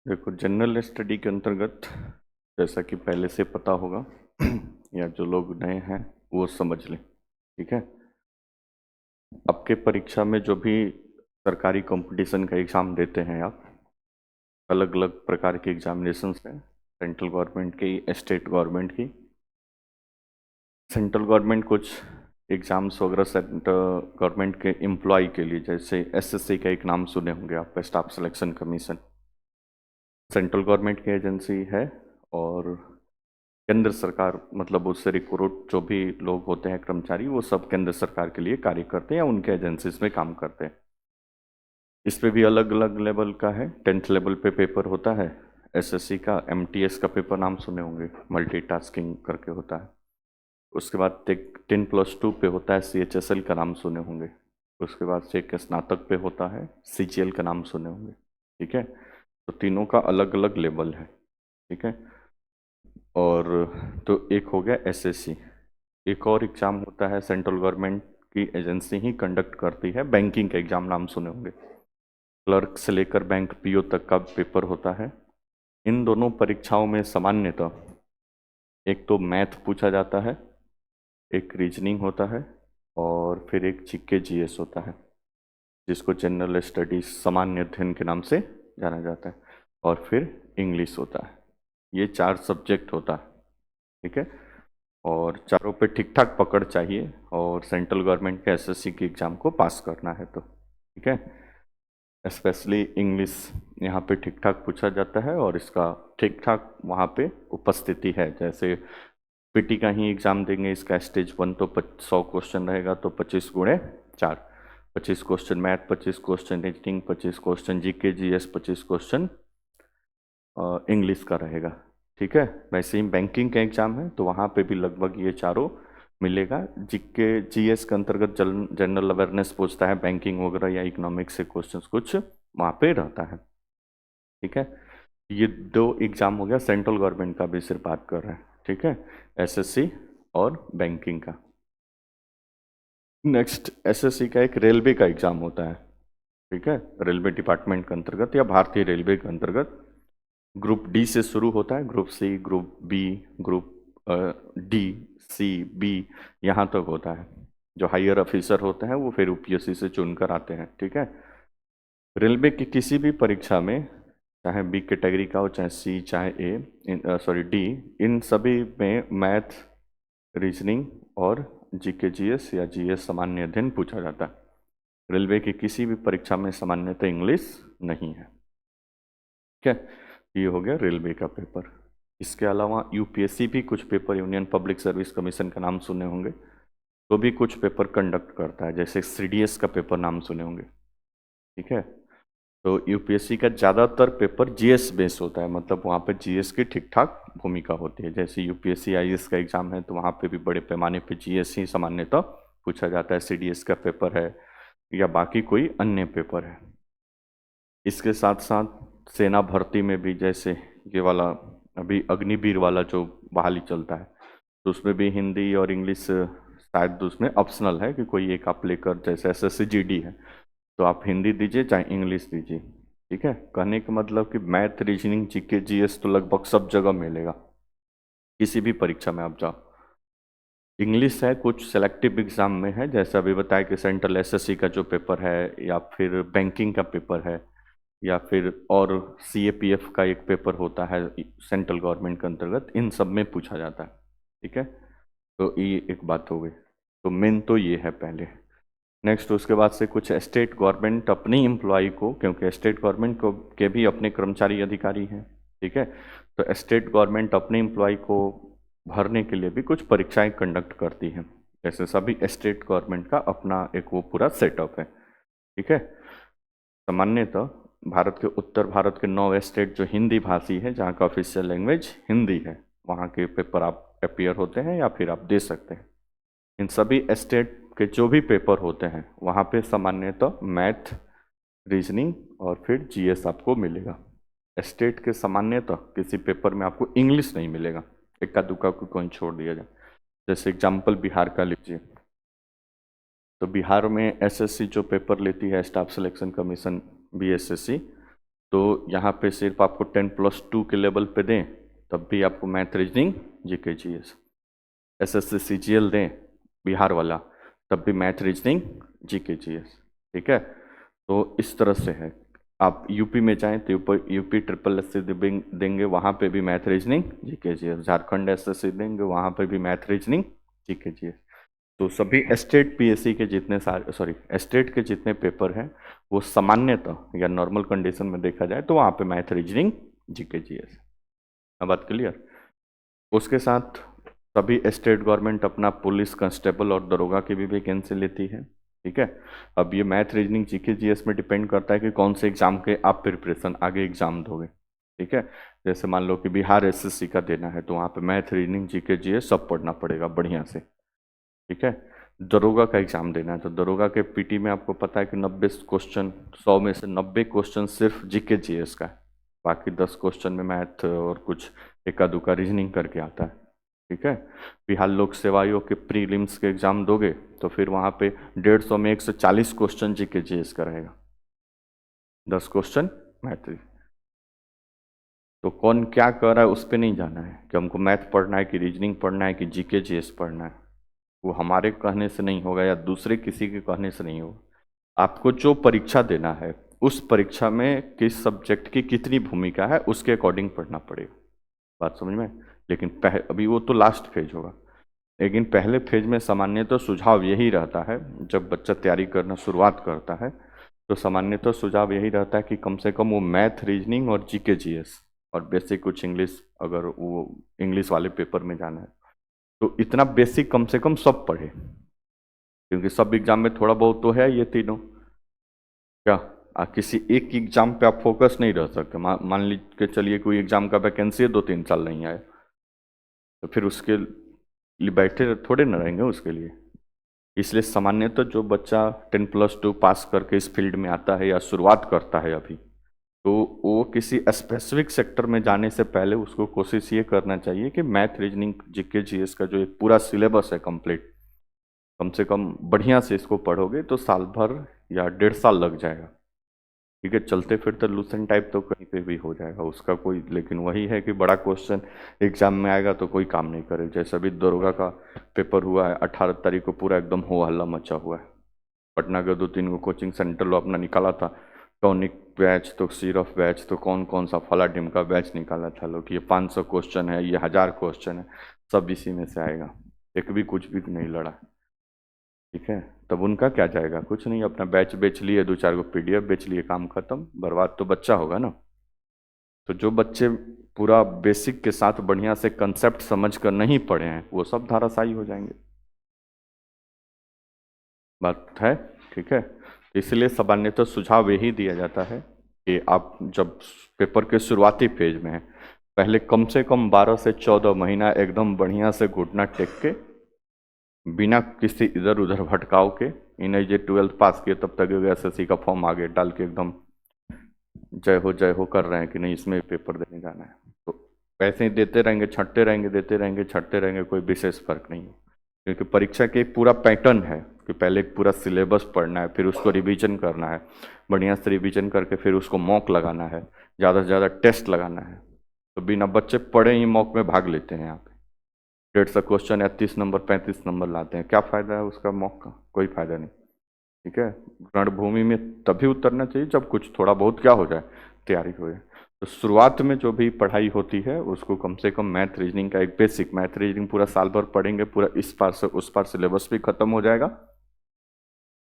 देखो, general study के अंतर्गत जैसा कि पहले से पता होगा या जो लोग नए हैं वो समझ लें। ठीक है। आपके परीक्षा में जो भी सरकारी कंपटीशन का एग्ज़ाम देते हैं आप, अलग अलग प्रकार के एग्जामिनेशंस हैं, सेंट्रल गवर्नमेंट की, स्टेट गवर्नमेंट की। सेंट्रल गवर्नमेंट कुछ एग्ज़ाम्स वगैरह सेंट्रल गवर्नमेंट के एम्प्लॉय के लिए, जैसे एसएससी का एक नाम सुने होंगे आप, staff selection commission, central government की एजेंसी है। और केंद्र सरकार, मतलब उससे रिक्रूट जो भी लोग होते हैं कर्मचारी, वो सब केंद्र सरकार के लिए कार्य करते हैं या उनके एजेंसीज में काम करते हैं। इस पे भी अलग अलग लेवल का है। 10th लेवल पे पेपर होता है एसएससी का, एमटीएस का पेपर नाम सुने होंगे, मल्टीटास्किंग करके होता है। उसके बाद 10+2 पे होता है सीएचएसएल का नाम सुने होंगे। उसके बाद से एक स्नातक पे होता है सीजीएल का नाम सुने होंगे। ठीक है। तो तीनों का अलग अलग लेवल है। ठीक है। और तो एक हो गया एसएससी। एक और एग्जाम होता है सेंट्रल गवर्नमेंट की एजेंसी ही कंडक्ट करती है, बैंकिंग का एग्जाम नाम सुने होंगे। क्लर्क से लेकर बैंक पीओ तक का पेपर होता है। इन दोनों परीक्षाओं में सामान्यतः एक तो मैथ पूछा जाता है, एक रीजनिंग होता है, और फिर एक जीके जीएस होता है, जिसको जनरल स्टडीज सामान्य अध्ययन के नाम से जाना जाता है। और फिर इंग्लिश होता है। ये 4 सब्जेक्ट होता है। ठीक है। और चारों पे ठीक ठाक पकड़ चाहिए, और सेंट्रल गवर्नमेंट के एसएससी की एग्ज़ाम को पास करना है तो। ठीक है। स्पेशली इंग्लिश यहाँ पे ठीक ठाक पूछा जाता है, और इसका ठीक ठाक वहाँ पे उपस्थिति है। जैसे पीटी का ही एग्ज़ाम देंगे, इसका स्टेज 1 तो 100 क्वेश्चन रहेगा, तो 25×4, 25 question math, 25 question reasoning, 25 question GK GS, 25 question English का रहेगा। ठीक है। वैसे ही बैंकिंग का एग्जाम है तो वहाँ पे भी लगभग ये चारों मिलेगा। जीके जीएस के अंतर्गत जनरल अवेयरनेस पूछता है, बैंकिंग वगैरह या इकोनॉमिक्स से क्वेश्चंस कुछ वहाँ पे रहता है। ठीक है। ये 2 एग्जाम हो गया, सेंट्रल गवर्नमेंट का भी सिर्फ बात कर रहे हैं। ठीक है। एसएससी और बैंकिंग का। नेक्स्ट, एसएससी का एक रेलवे का एग्जाम होता है। ठीक है। रेलवे डिपार्टमेंट के अंतर्गत या भारतीय रेलवे के अंतर्गत ग्रुप डी से शुरू होता है, group C, group B, group D, C, B, यहाँ तक होता है। जो हायर ऑफिसर होते हैं वो फिर यूपीएससी से चुनकर आते हैं। ठीक है। रेलवे की किसी भी परीक्षा में, चाहे बी कैटेगरी का हो, चाहे सी, चाहे ए, सॉरी डी, इन सभी में मैथ, रीजनिंग और जीके जीएस या जीएस सामान्य अध्ययन पूछा जाता है। रेलवे की किसी भी परीक्षा में सामान्यतः इंग्लिश नहीं है। ठीक है। ये हो गया रेलवे का पेपर। इसके अलावा यूपीएससी भी कुछ paper, union public service commission का नाम सुने होंगे, तो भी कुछ पेपर कंडक्ट करता है, जैसे सीडीएस का पेपर नाम सुने होंगे। ठीक है। तो यूपीएससी का ज़्यादातर पेपर जीएस बेस होता है, मतलब वहाँ पे जीएस की ठीक ठाक भूमिका होती है। जैसे यूपीएससी आईएएस का एग्जाम है तो वहाँ पे भी बड़े पैमाने पे जीएस ही सामान्यतः पूछा जाता है। सीडीएस का पेपर है या बाकी कोई अन्य पेपर है। इसके साथ साथ सेना भर्ती में भी, जैसे ये वाला अभी अग्निवीर वाला जो बहाली चलता है, तो उसमें भी हिंदी और इंग्लिश शायद उसमें ऑप्शनल है कि कोई एक आप लेकर, जैसे एसएससी जीडी है तो आप हिंदी दीजिए चाहे इंग्लिश दीजिए। ठीक है। कहने का मतलब कि मैथ, रीजनिंग, जीके जीएस तो लगभग सब जगह मिलेगा, किसी भी परीक्षा में आप जाओ। इंग्लिश है कुछ सेलेक्टिव एग्जाम में है, जैसे अभी बताया कि सेंट्रल एसएससी का जो पेपर है, या फिर बैंकिंग का पेपर है, या फिर और सीएपीएफ का एक पेपर होता है सेंट्रल गवर्नमेंट के अंतर्गत, इन सब में पूछा जाता है। ठीक है। तो ये एक बात हो गई। तो मेन तो ये है पहले। नेक्स्ट, उसके बाद से कुछ स्टेट गवर्नमेंट अपनी एम्प्लॉय को, क्योंकि स्टेट गवर्नमेंट को के भी अपने कर्मचारी अधिकारी हैं। ठीक है। तो स्टेट गवर्नमेंट अपने एम्प्लॉय को भरने के लिए भी कुछ परीक्षाएं कंडक्ट करती हैं। जैसे सभी स्टेट गवर्नमेंट का अपना एक वो पूरा सेटअप है। ठीक है। सामान्यतः भारत के उत्तर भारत के 9 स्टेट जो हिंदी भाषी है, जहाँ का ऑफिशियल लैंग्वेज हिंदी है, वहाँ के पेपर आप अपियर होते हैं या फिर आप दे सकते हैं। इन सभी स्टेट के जो भी पेपर होते हैं वहाँ पे सामान्यतः मैथ, रीजनिंग और फिर जीएस आपको मिलेगा। स्टेट के सामान्यतः किसी पेपर में आपको इंग्लिश नहीं मिलेगा, इक्का दुक्का को कौन छोड़ दिया जाए। जैसे एग्जाम्पल बिहार का लीजिए, तो बिहार में एसएससी जो पेपर लेती है, स्टाफ सिलेक्शन कमीशन, बीएसएससी, तो यहाँ पे सिर्फ आपको 10+2 के लेवल पे दें तब भी आपको math reasoning GK GS, SSC CGL दें बिहार वाला तब भी मैथ रीजनिंग जीके जीएस, ठीक है। तो इस तरह से है। आप यूपी में जाएं तो यूपी ट्रिपल एससी देंगे, वहाँ पे भी math reasoning GK GS, Jharkhand SSC देंगे वहाँ पे भी मैथ रीजनिंग जीके जीएस। तो सभी स्टेट पीएससी के जितने स्टेट के जितने पेपर हैं वो सामान्यतः या नॉर्मल कंडीशन में देखा जाए तो वहाँ पे मैथ रीजनिंग जीके जीएस। अब बात क्लियर। उसके साथ सभी स्टेट गवर्नमेंट अपना पुलिस कांस्टेबल और दरोगा की भी वैकेंसी लेती है, ठीक है। अब ये मैथ रीजनिंग जीके जीएस में डिपेंड करता है कि कौन से एग्जाम के आप प्रिपरेशन आगे एग्जाम दोगे, ठीक है। जैसे मान लो कि बिहार एसएससी का देना है तो वहाँ पे मैथ रीजनिंग जीके जीएस सब पढ़ना पड़ेगा बढ़िया से, ठीक है। दरोगा का एग्जाम देना है तो दरोगा के पीटी में आपको पता है कि 90 क्वेश्चन, 100 में से 90 क्वेश्चन सिर्फ जीके जीएस का है, बाकी 10 क्वेश्चन में मैथ और कुछ एका दुका रीजनिंग करके आता है, ठीक है। बिहार लोक सेवा आयोग के प्रीलिम्स के एग्जाम दोगे तो फिर वहाँ पे 150 में 140 क्वेश्चन जीके जीएस का रहेगा, 10 क्वेश्चन मैथ। तो कौन क्या कर रहा है उस पर नहीं जाना है कि हमको मैथ पढ़ना है कि रीजनिंग पढ़ना है कि जीके जीएस पढ़ना है, वो हमारे कहने से नहीं होगा या दूसरे किसी के कहने से नहीं होगा। आपको जो परीक्षा देना है उस परीक्षा में किस सब्जेक्ट की कितनी भूमिका है उसके अकॉर्डिंग पढ़ना पड़ेगा, बात समझ में। लेकिन अभी वो तो लास्ट फेज होगा, लेकिन पहले फेज में सामान्यतः सुझाव यही रहता है, जब बच्चा तैयारी करना शुरुआत करता है तो सामान्यतः सुझाव यही रहता है कि कम से कम वो मैथ रीजनिंग और जीके जीएस और बेसिक कुछ इंग्लिश, अगर वो इंग्लिश वाले पेपर में जाना है तो इतना बेसिक कम से कम सब पढ़े, क्योंकि सब एग्जाम में थोड़ा बहुत तो है ये तीनों। क्या किसी एक एग्जाम पे आप फोकस नहीं रह सकते। मान लीजिए के चलिए कोई एग्जाम का वैकेंसी है 2-3 साल नहीं आए तो फिर उसके लिए बैठे थोड़े ना रहेंगे उसके लिए। इसलिए सामान्यतः जो बच्चा 10+2 पास करके इस फील्ड में आता है या शुरुआत करता है अभी, तो वो किसी स्पेसिफिक सेक्टर में जाने से पहले उसको कोशिश ये करना चाहिए कि मैथ रीजनिंग जीके जीएस का जो एक पूरा सिलेबस है कंप्लीट, कम से कम बढ़िया से इसको पढ़ोगे तो साल भर या 1.5 साल लग जाएगा, ठीक है। चलते फिरते लूसेंट टाइप तो कहीं पे भी हो जाएगा उसका कोई, लेकिन वही है कि बड़ा क्वेश्चन एग्जाम में आएगा तो कोई काम नहीं करे। जैसे अभी दरोगा का पेपर हुआ है 18 तारीख को, पूरा एकदम हो हल्ला मचा हुआ है। पटना के 2-3 को कोचिंग सेंटर लो अपना निकाला था, टॉनिक बैच तो सिरफ बैच तो कौन कौन सा फला डिम का बैच निकाला था लोग, ये 500 क्वेश्चन है, ये 1000 क्वेश्चन है, सब इसी में से आएगा, एक भी कुछ भी नहीं लड़ा, ठीक है। तब उनका क्या जाएगा, कुछ नहीं, अपना बैच बेच लिए, 2-4 को पीडीएफ बेच लिए, काम खत्म, बर्बाद तो बच्चा होगा ना। तो जो बच्चे पूरा बेसिक के साथ बढ़िया से कंसेप्ट समझ कर नहीं पढ़े हैं वो सब धाराशायी हो जाएंगे, बात है, ठीक है। इसलिए सामान्यतः सुझाव यही दिया जाता है कि आप जब पेपर के शुरुआती फेज में हैं पहले कम से कम 12 से 14 महीना एकदम बढ़िया से घुटना टेक के बिना किसी इधर उधर भटकाव के, इन्हें जो 12th पास किए तब तक एसएससी का फॉर्म आगे डाल के एकदम जय हो कर रहे हैं कि नहीं इसमें पेपर देने जाना है, तो पैसे ही देते रहेंगे, छंटते रहेंगे, देते रहेंगे, छंटते रहेंगे, कोई विशेष फर्क नहीं है। क्योंकि परीक्षा के पूरा पैटर्न है कि पहले एक पूरा सिलेबस पढ़ना है, फिर उसको रिवीजन करना है, बढ़िया से रिवीजन करके फिर उसको मॉक लगाना है, ज़्यादा से ज़्यादा टेस्ट लगाना है। तो बिना बच्चे पढ़े ही मॉक में भाग लेते हैं, यहाँ पे 150 क्वेश्चन या 30 नंबर 35 नंबर लाते हैं, क्या फ़ायदा है उसका मॉक का, कोई फ़ायदा नहीं, ठीक है। रणभूमि में तभी उतरना चाहिए जब कुछ थोड़ा बहुत क्या हो जाए, तैयारी हो जाए। तो शुरुआत में जो भी पढ़ाई होती है उसको कम से कम मैथ रीजनिंग का एक बेसिक मैथ रीजनिंग पूरा साल भर पढ़ेंगे, पूरा इस पार से उस पार सिलेबस भी खत्म हो जाएगा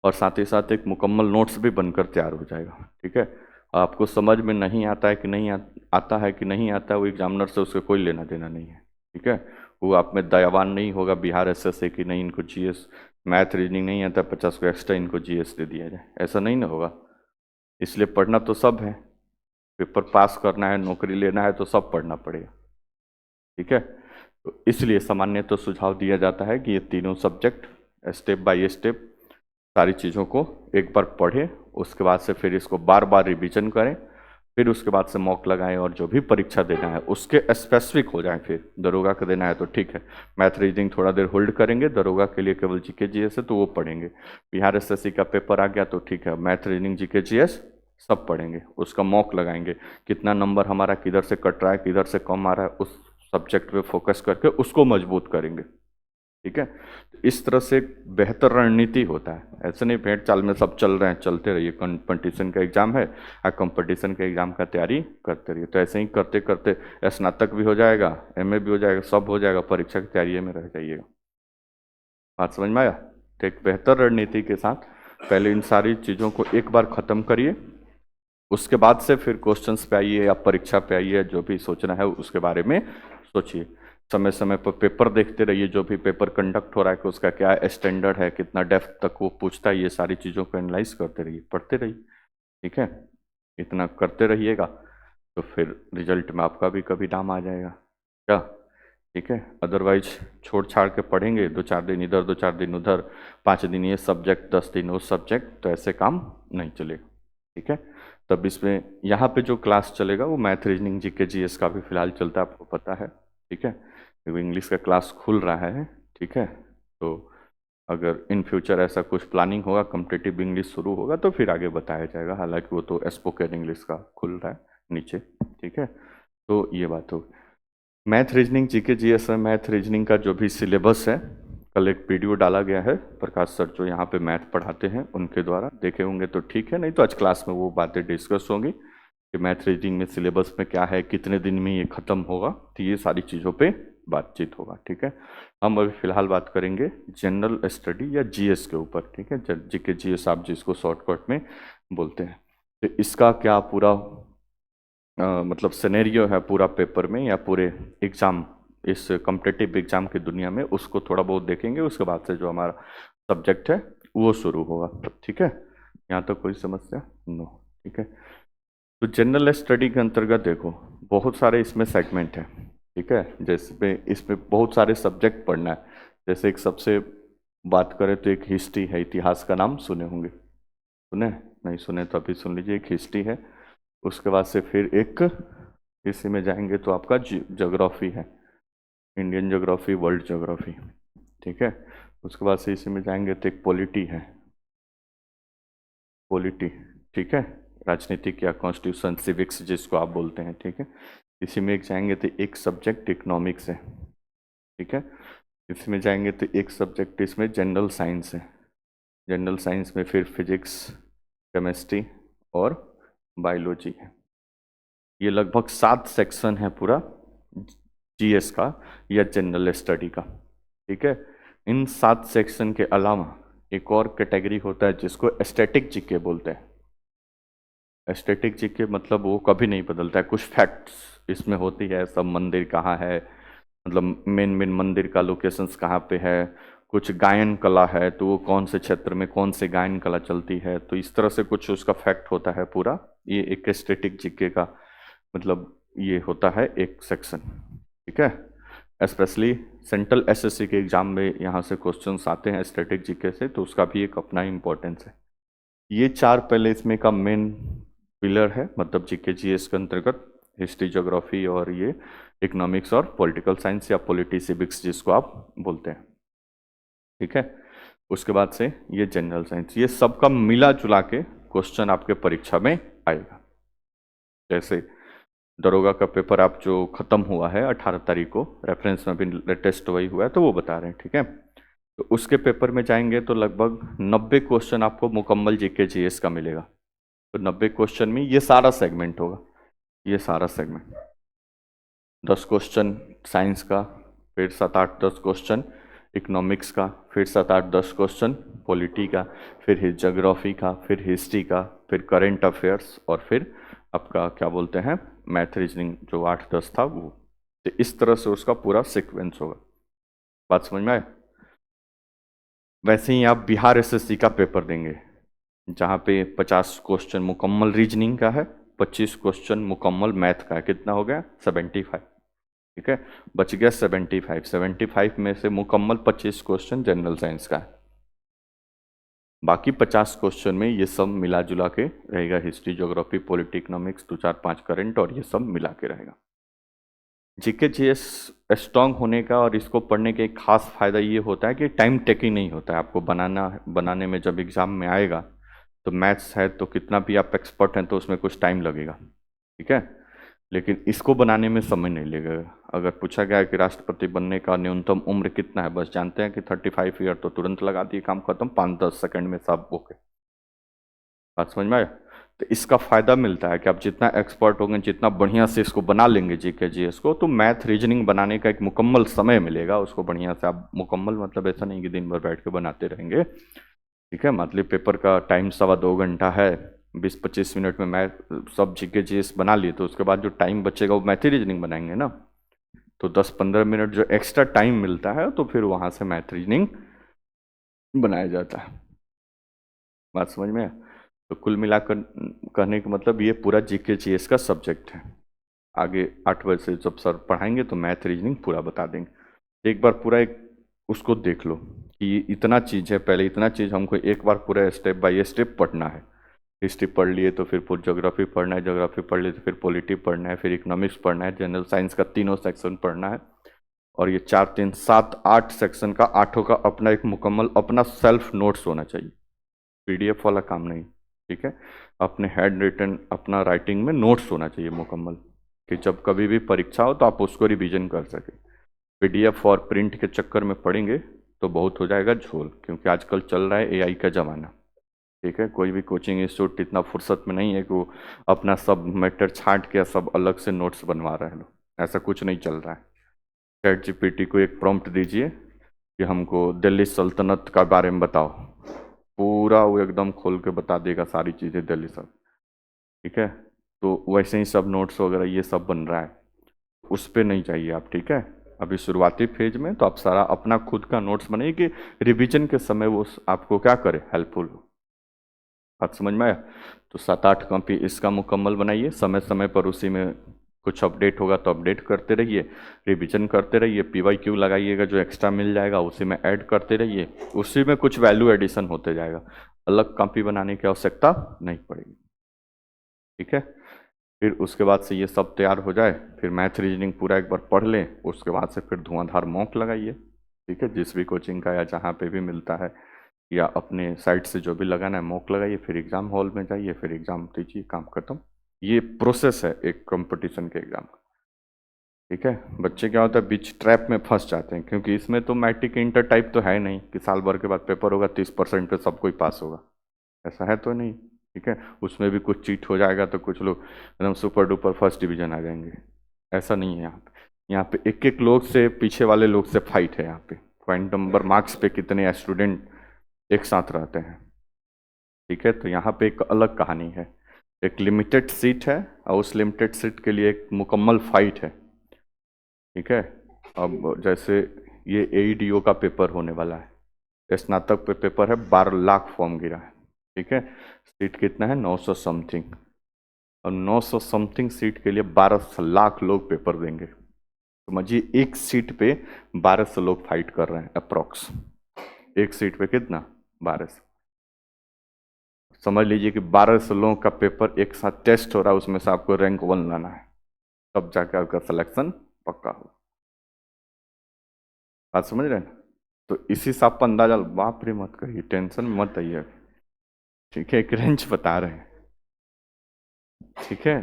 और साथ ही साथ एक मुकम्मल नोट्स भी बनकर तैयार हो जाएगा, ठीक है। आपको समझ में नहीं आता है कि नहीं आता है कि नहीं आता है, वो एग्जामिनर से उसका कोई लेना देना नहीं है, ठीक है। वो आप में दयावान नहीं होगा बिहार एसएससी कि नहीं इनको जीएस मैथ रीजनिंग नहीं आता, 50 को एक्स्ट्रा इनको जीएस दे दिया जाए, ऐसा नहीं ना होगा। इसलिए पढ़ना तो सब है, पेपर पास करना है, नौकरी लेना है तो सब पढ़ना पड़ेगा, ठीक है। तो इसलिए सामान्य तो सुझाव दिया जाता है कि ये तीनों सब्जेक्ट स्टेप बाय स्टेप सारी चीज़ों को एक बार पढ़ें, उसके बाद से फिर इसको बार बार रिवीजन करें, फिर उसके बाद से मॉक लगाएं और जो भी परीक्षा देना है उसके स्पेसिफिक हो जाएं। फिर दरोगा का देना है तो ठीक है, मैथ रीजनिंग थोड़ा देर होल्ड करेंगे, दरोगा के लिए केवल जीके जीएस है तो वो पढ़ेंगे। बिहार एसएससी का पेपर आ गया तो ठीक है, मैथ रीजनिंग जीके जीएस सब पढ़ेंगे, उसका मॉक लगाएंगे, कितना नंबर हमारा किधर से कट रहा है, किधर से कम आ रहा है, उस सब्जेक्ट पे फोकस करके उसको मजबूत करेंगे। ठीक है, तो इस तरह से एक बेहतर रणनीति होता है। ऐसे नहीं भेंट चाल में सब चल रहे हैं, चलते रहिए, कंपटीशन का एग्जाम है, कंपटीशन के एग्जाम का तैयारी करते रहिए। तो ऐसे ही करते करते स्नातक भी हो जाएगा, एमए भी हो जाएगा, सब हो जाएगा, परीक्षा की तैयारी में रह जाइएगा। बात समझ में आया? तो एक बेहतर रणनीति के साथ पहले इन सारी चीज़ों को एक बार ख़त्म करिए, उसके बाद से फिर क्वेश्चंस पे आइए या परीक्षा पे आइए, जो भी सोचना है उसके बारे में सोचिए। समय समय पर पेपर देखते रहिए, जो भी पेपर कंडक्ट हो रहा है कि उसका क्या स्टैंडर्ड है, कितना डेप्थ तक वो पूछता है, ये सारी चीज़ों को एनालाइज करते रहिए, पढ़ते रहिए। ठीक है, इतना करते रहिएगा तो फिर रिजल्ट में आपका भी कभी नाम आ जाएगा क्या? ठीक है, अदरवाइज छोड़ छाड़ के पढ़ेंगे, 2-4 दिन इधर 2-4 दिन उधर, 5 दिन ये सब्जेक्ट 10 दिन वो सब्जेक्ट, तो ऐसे काम नहीं चलेगा। ठीक है, तब इसमें यहाँ पे जो क्लास चलेगा वो मैथ, रीजनिंग, जीके, जीएस का भी फिलहाल चलता है, आपको पता है। ठीक है, इंग्लिश का क्लास खुल रहा है। ठीक है, तो अगर इन फ्यूचर ऐसा कुछ प्लानिंग होगा, कॉम्पिटिटिव इंग्लिश शुरू होगा तो फिर आगे बताया जाएगा, हालांकि वो तो स्पोकन इंग्लिश का खुल रहा है नीचे। ठीक है, तो ये बात हो। मैथ, रीजनिंग, जीके, जीएस है, मैथ रीजनिंग का जो भी सिलेबस है, कल एक वीडियो डाला गया है, प्रकाश सर जो यहाँ पे मैथ पढ़ाते हैं उनके द्वारा, देखे होंगे तो ठीक है, नहीं तो आज क्लास में वो बातें डिस्कस होंगी कि मैथ रीजनिंग में सिलेबस में क्या है, कितने दिन में ये खत्म होगा, तो ये सारी चीज़ों पे बातचीत होगा। ठीक है, हम अभी फिलहाल बात करेंगे जनरल स्टडी या जीएस के ऊपर। ठीक है, जीके जीएस आप जिसको शॉर्टकट में बोलते हैं, तो इसका क्या पूरा मतलब सिनेरियो है पूरा पेपर में या पूरे एग्ज़ाम, इस कॉम्पिटिटिव एग्ज़ाम की दुनिया में, उसको थोड़ा बहुत देखेंगे। उसके बाद से जो हमारा सब्जेक्ट है वो शुरू होगा। ठीक है, यहाँ तक कोई समस्या? नो। ठीक है, तो जनरल स्टडी के अंतर्गत देखो बहुत सारे इसमें सेगमेंट हैं। ठीक है, जैसे इसमें बहुत सारे सब्जेक्ट पढ़ना है। जैसे एक सबसे बात करें तो एक हिस्ट्री है, इतिहास का नाम सुने होंगे, सुने? नहीं सुने तो अभी सुन लीजिए, एक हिस्ट्री है। उसके बाद से फिर एक इसी में जाएंगे तो आपका ज्योग्राफी है, इंडियन ज्योग्राफी, वर्ल्ड ज्योग्राफी। ठीक है, उसके बाद से इसी में जाएंगे तो एक पॉलिटी है, पॉलिटी। ठीक है, राजनीतिक या कॉन्स्टिट्यूशन, सिविक्स जिसको आप बोलते हैं। ठीक है, इसी में एक जाएंगे तो एक सब्जेक्ट इकोनॉमिक्स है। ठीक है, इसमें जाएंगे तो एक सब्जेक्ट इसमें जनरल साइंस है। जनरल साइंस में फिर फिजिक्स, केमिस्ट्री और बायोलॉजी है। ये लगभग 7 सेक्शन है पूरा जीएस का या जनरल स्टडी का। ठीक है, इन 7 सेक्शन के अलावा एक और कैटेगरी होता है जिसको एस्थेटिक जीके बोलते हैं। एस्थेटिक जीके मतलब वो कभी नहीं बदलता है, कुछ फैक्ट्स इसमें होती है, सब मंदिर कहाँ है, मतलब मेन मेन मंदिर का लोकेशंस कहाँ पे है, कुछ गायन कला है तो वो कौन से क्षेत्र में कौन से गायन कला चलती है, तो इस तरह से कुछ उसका फैक्ट होता है पूरा। ये एक एस्थेटिक जीके का मतलब ये होता है एक सेक्शन। ठीक है, स्पेशली सेंट्रल एसएससी के एग्जाम में यहाँ से क्वेश्चंस आते हैं एस्थेटिक जीके से, तो उसका भी एक अपना इम्पोर्टेंस है। ये 4 पहले इसमें का मेन पिलर है, मतलब जीके जीएस के अंतर्गत हिस्ट्री, ज्योग्राफी और ये इकोनॉमिक्स और पॉलिटिकल साइंस या पॉलिटी सिविक्स जिसको आप बोलते हैं। ठीक है, उसके बाद से ये जनरल साइंस, ये सबका मिला जुला के क्वेश्चन आपके परीक्षा में आएगा। जैसे दरोगा का पेपर आप जो खत्म हुआ है 18 तारीख को, रेफरेंस में भी लेटेस्ट वही हुआ है तो वो बता रहे हैं। ठीक है, तो उसके पेपर में जाएंगे तो लगभग 90 क्वेश्चन आपको मुकम्मल जीके जीएस का मिलेगा। तो 90 क्वेश्चन में ये सारा सेगमेंट होगा, ये सारा सेगमेंट, 10 क्वेश्चन साइंस का, फिर 7-8-10 क्वेश्चन इकोनॉमिक्स का, फिर 7-8-10 क्वेश्चन पॉलिटी का, फिर ज्योग्राफी का, फिर हिस्ट्री का, फिर करेंट अफेयर्स और फिर आपका क्या बोलते हैं मैथ, रीजनिंग जो 8-10 था वो। तो इस तरह से उसका पूरा सीक्वेंस होगा। बात समझ में आए? वैसे ही आप बिहार एसएससी का पेपर देंगे जहाँ पे 50 क्वेश्चन मुकम्मल रीजनिंग का है, 25 क्वेश्चन मुकम्मल मैथ का है, कितना हो गया 75। ठीक है, बच गया 75 में से मुकम्मल 25 क्वेश्चन जनरल साइंस का है, बाकी 50 क्वेश्चन में ये सब मिला जुला के रहेगा, history, geography, polity, economics, 2-4-5 current और ये सब मिला के रहेगा। जीके जीएस स्ट्रांग होने का और इसको पढ़ने के एक खास फायदा ये होता है कि टाइम टेकिंग नहीं होता है, आपको बनाने में जब एग्जाम में आएगा तो मैथ्स है तो कितना भी आप एक्सपर्ट हैं तो उसमें कुछ टाइम लगेगा, ठीक है। लेकिन इसको बनाने में समय नहीं लगेगा। अगर पूछा गया है कि राष्ट्रपति बनने का न्यूनतम उम्र कितना है, बस जानते हैं कि 35 ईयर, तो तुरंत लगा दिए, काम खत्म, 5-10 सेकंड में सब ओके। बात समझ में आया। तो इसका फायदा मिलता है कि आप जितना एक्सपर्ट होंगे, जितना बढ़िया से इसको बना लेंगे जीके जीएस को, तो मैथ रीजनिंग बनाने का एक मुकम्मल समय मिलेगा उसको। बढ़िया से आप मुकम्मल मतलब ऐसा नहीं कि दिन भर बैठ के बनाते रहेंगे, ठीक है। मतलब पेपर का टाइम 2.25 घंटा है, 20-25 मिनट में मैथ सब जीके जीएस बना लिए, तो उसके बाद जो टाइम बचेगा वो मैथ रीजनिंग बनाएंगे ना। तो 10-15 मिनट जो एक्स्ट्रा टाइम मिलता है तो फिर वहाँ से मैथ रीजनिंग बनाया जाता है। बात समझ में आया? तो कुल मिलाकर कहने का मतलब ये पूरा जीके जीएस का सब्जेक्ट है। आगे 8 बजे से जब सर पढ़ाएंगे तो मैथ रीजनिंग पूरा बता देंगे। एक बार पूरा एक उसको देख लो कि इतना चीज़ है, पहले इतना चीज़ हमको एक बार पूरा स्टेप बाय स्टेप पढ़ना है। हिस्ट्री पढ़ लिए तो फिर ज्योग्राफी पढ़ना है, ज्योग्राफी पढ़ लिए तो फिर पॉलिटी पढ़ना है, फिर इकोनॉमिक्स पढ़ना है, जनरल साइंस का तीनों सेक्शन पढ़ना है। और ये 4-3-7-8 सेक्शन का, आठों का अपना एक मुकम्मल अपना सेल्फ नोट्स होना चाहिए, पीडीएफ वाला काम नहीं, ठीक है। अपने हैंड रिटन अपना राइटिंग में नोट्स होना चाहिए मुकम्मल, कि जब कभी भी परीक्षा हो तो आप उसको रिवीजन कर सके। पीडीएफ और प्रिंट के चक्कर में पढ़ेंगे तो बहुत हो जाएगा झोल, क्योंकि आजकल चल रहा है एआई का ज़माना, ठीक है। कोई भी कोचिंग इंस्टीट्यूट इतना फुर्सत में नहीं है कि वो अपना सब मैटर छांट के सब अलग से नोट्स बनवा रहे हैं लोग, ऐसा कुछ नहीं चल रहा है। चैट जीपीटी को एक प्रॉम्प्ट दीजिए कि हमको दिल्ली सल्तनत का बारे में बताओ, पूरा वो एकदम खोल के बता देगा सारी चीज़ें दिल्ली सब, ठीक है। तो वैसे ही सब नोट्स वगैरह ये सब बन रहा है, उस पर नहीं चाहिए आप, ठीक है। अभी शुरुआती फेज में तो आप सारा अपना खुद का नोट्स बनाइए कि रिवीजन के समय वो आपको क्या करे, हेल्पफुल हो। बात समझ में आया। तो 7-8 कॉपी इसका मुकम्मल बनाइए, समय समय पर उसी में कुछ अपडेट होगा तो अपडेट करते रहिए, रिवीजन करते रहिए, पीवाईक्यू लगाइएगा, जो एक्स्ट्रा मिल जाएगा उसी में ऐड करते रहिए, उसी में कुछ वैल्यू एडिशन होते जाएगा, अलग कॉपी बनाने की आवश्यकता नहीं पड़ेगी, ठीक है। फिर उसके बाद से ये सब तैयार हो जाए, फिर मैथ रीजनिंग पूरा एक बार पढ़ लें, उसके बाद से फिर धुआंधार मॉक लगाइए, ठीक है। जिस भी कोचिंग का या जहाँ पे भी मिलता है या अपने साइट से जो भी लगाना है मॉक लगाइए, फिर एग्ज़ाम हॉल में जाइए, फिर एग्ज़ाम दीजिए, काम खत्म। ये प्रोसेस है एक कंपटीशन के एग्ज़ाम का, ठीक है। बच्चे क्या होता है बीच ट्रैप में फंस जाते हैं, क्योंकि इसमें तो मैट्रिक इंटर टाइप तो है नहीं कि साल भर के बाद पेपर होगा 30% पे सब कोई पास होगा, ऐसा है तो नहीं, ठीक है। उसमें भी कुछ चीट हो जाएगा तो कुछ लोग एकदम सुपर डुपर फर्स्ट डिवीजन आ जाएंगे, ऐसा नहीं है यहाँ पे। यहाँ पे एक एक लोग से, पीछे वाले लोग से फाइट है यहाँ पे, पॉइंट नंबर मार्क्स पे कितने स्टूडेंट एक साथ रहते हैं, ठीक है। तो यहाँ पे एक अलग कहानी है, एक लिमिटेड सीट है और उस लिमिटेड सीट के लिए एक मुकम्मल फाइट है, ठीक है। अब जैसे ये एईडीओ का पेपर होने वाला है, स्नातक पे पेपर है, 12 लाख फॉर्म गिरा है, ठीक है। सीट कितना है, 900 समथिंग, और 900 समथिंग सीट के लिए 12 लाख लोग पेपर देंगे। समझिए एक सीट पे 1200 लोग फाइट कर रहे हैं अप्रोक्स, एक सीट पे कितना, 1200। समझ लीजिए कि 1200 लोगों का पेपर एक साथ टेस्ट हो रहा है, उसमें से आपको रैंक 1 लाना है, तब जाकर आपका सिलेक्शन पक्का हो। बात समझ रहे हैं। तो इसी से आपका अंदाजा, बाप रे मत करिए, टेंशन मत आइए, ठीक है। एक रेंज बता रहे हैं, ठीक है।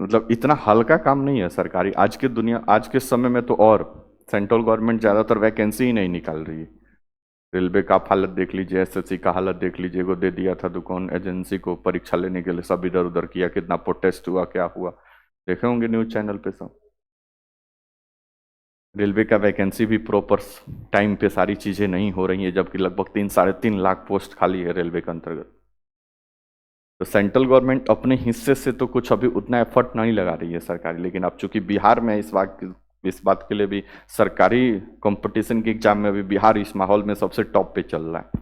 मतलब इतना हल्का काम नहीं है सरकारी, आज की दुनिया, आज के समय में तो, और सेंट्रल गवर्नमेंट ज़्यादातर वैकेंसी ही नहीं निकाल रही है। रेलवे का आप हालत देख लीजिए, एसएससी का हालत देख लीजिए, को दे दिया था दुकान एजेंसी को परीक्षा लेने के लिए, सब इधर उधर किया, कितना प्रोटेस्ट हुआ, क्या हुआ, देखे होंगे न्यूज चैनल पे सब। रेलवे का वैकेंसी भी प्रॉपर टाइम पे सारी चीज़ें नहीं हो रही हैं, जबकि लगभग 3-3.5 लाख पोस्ट खाली है रेलवे के अंतर्गत। तो सेंट्रल गवर्नमेंट अपने हिस्से से तो कुछ अभी उतना एफर्ट नहीं लगा रही है सरकारी, लेकिन अब चूंकि बिहार में इस बात के लिए भी सरकारी कंपटीशन के एग्जाम में भी बिहार इस माहौल में सबसे टॉप पे चल रहा है,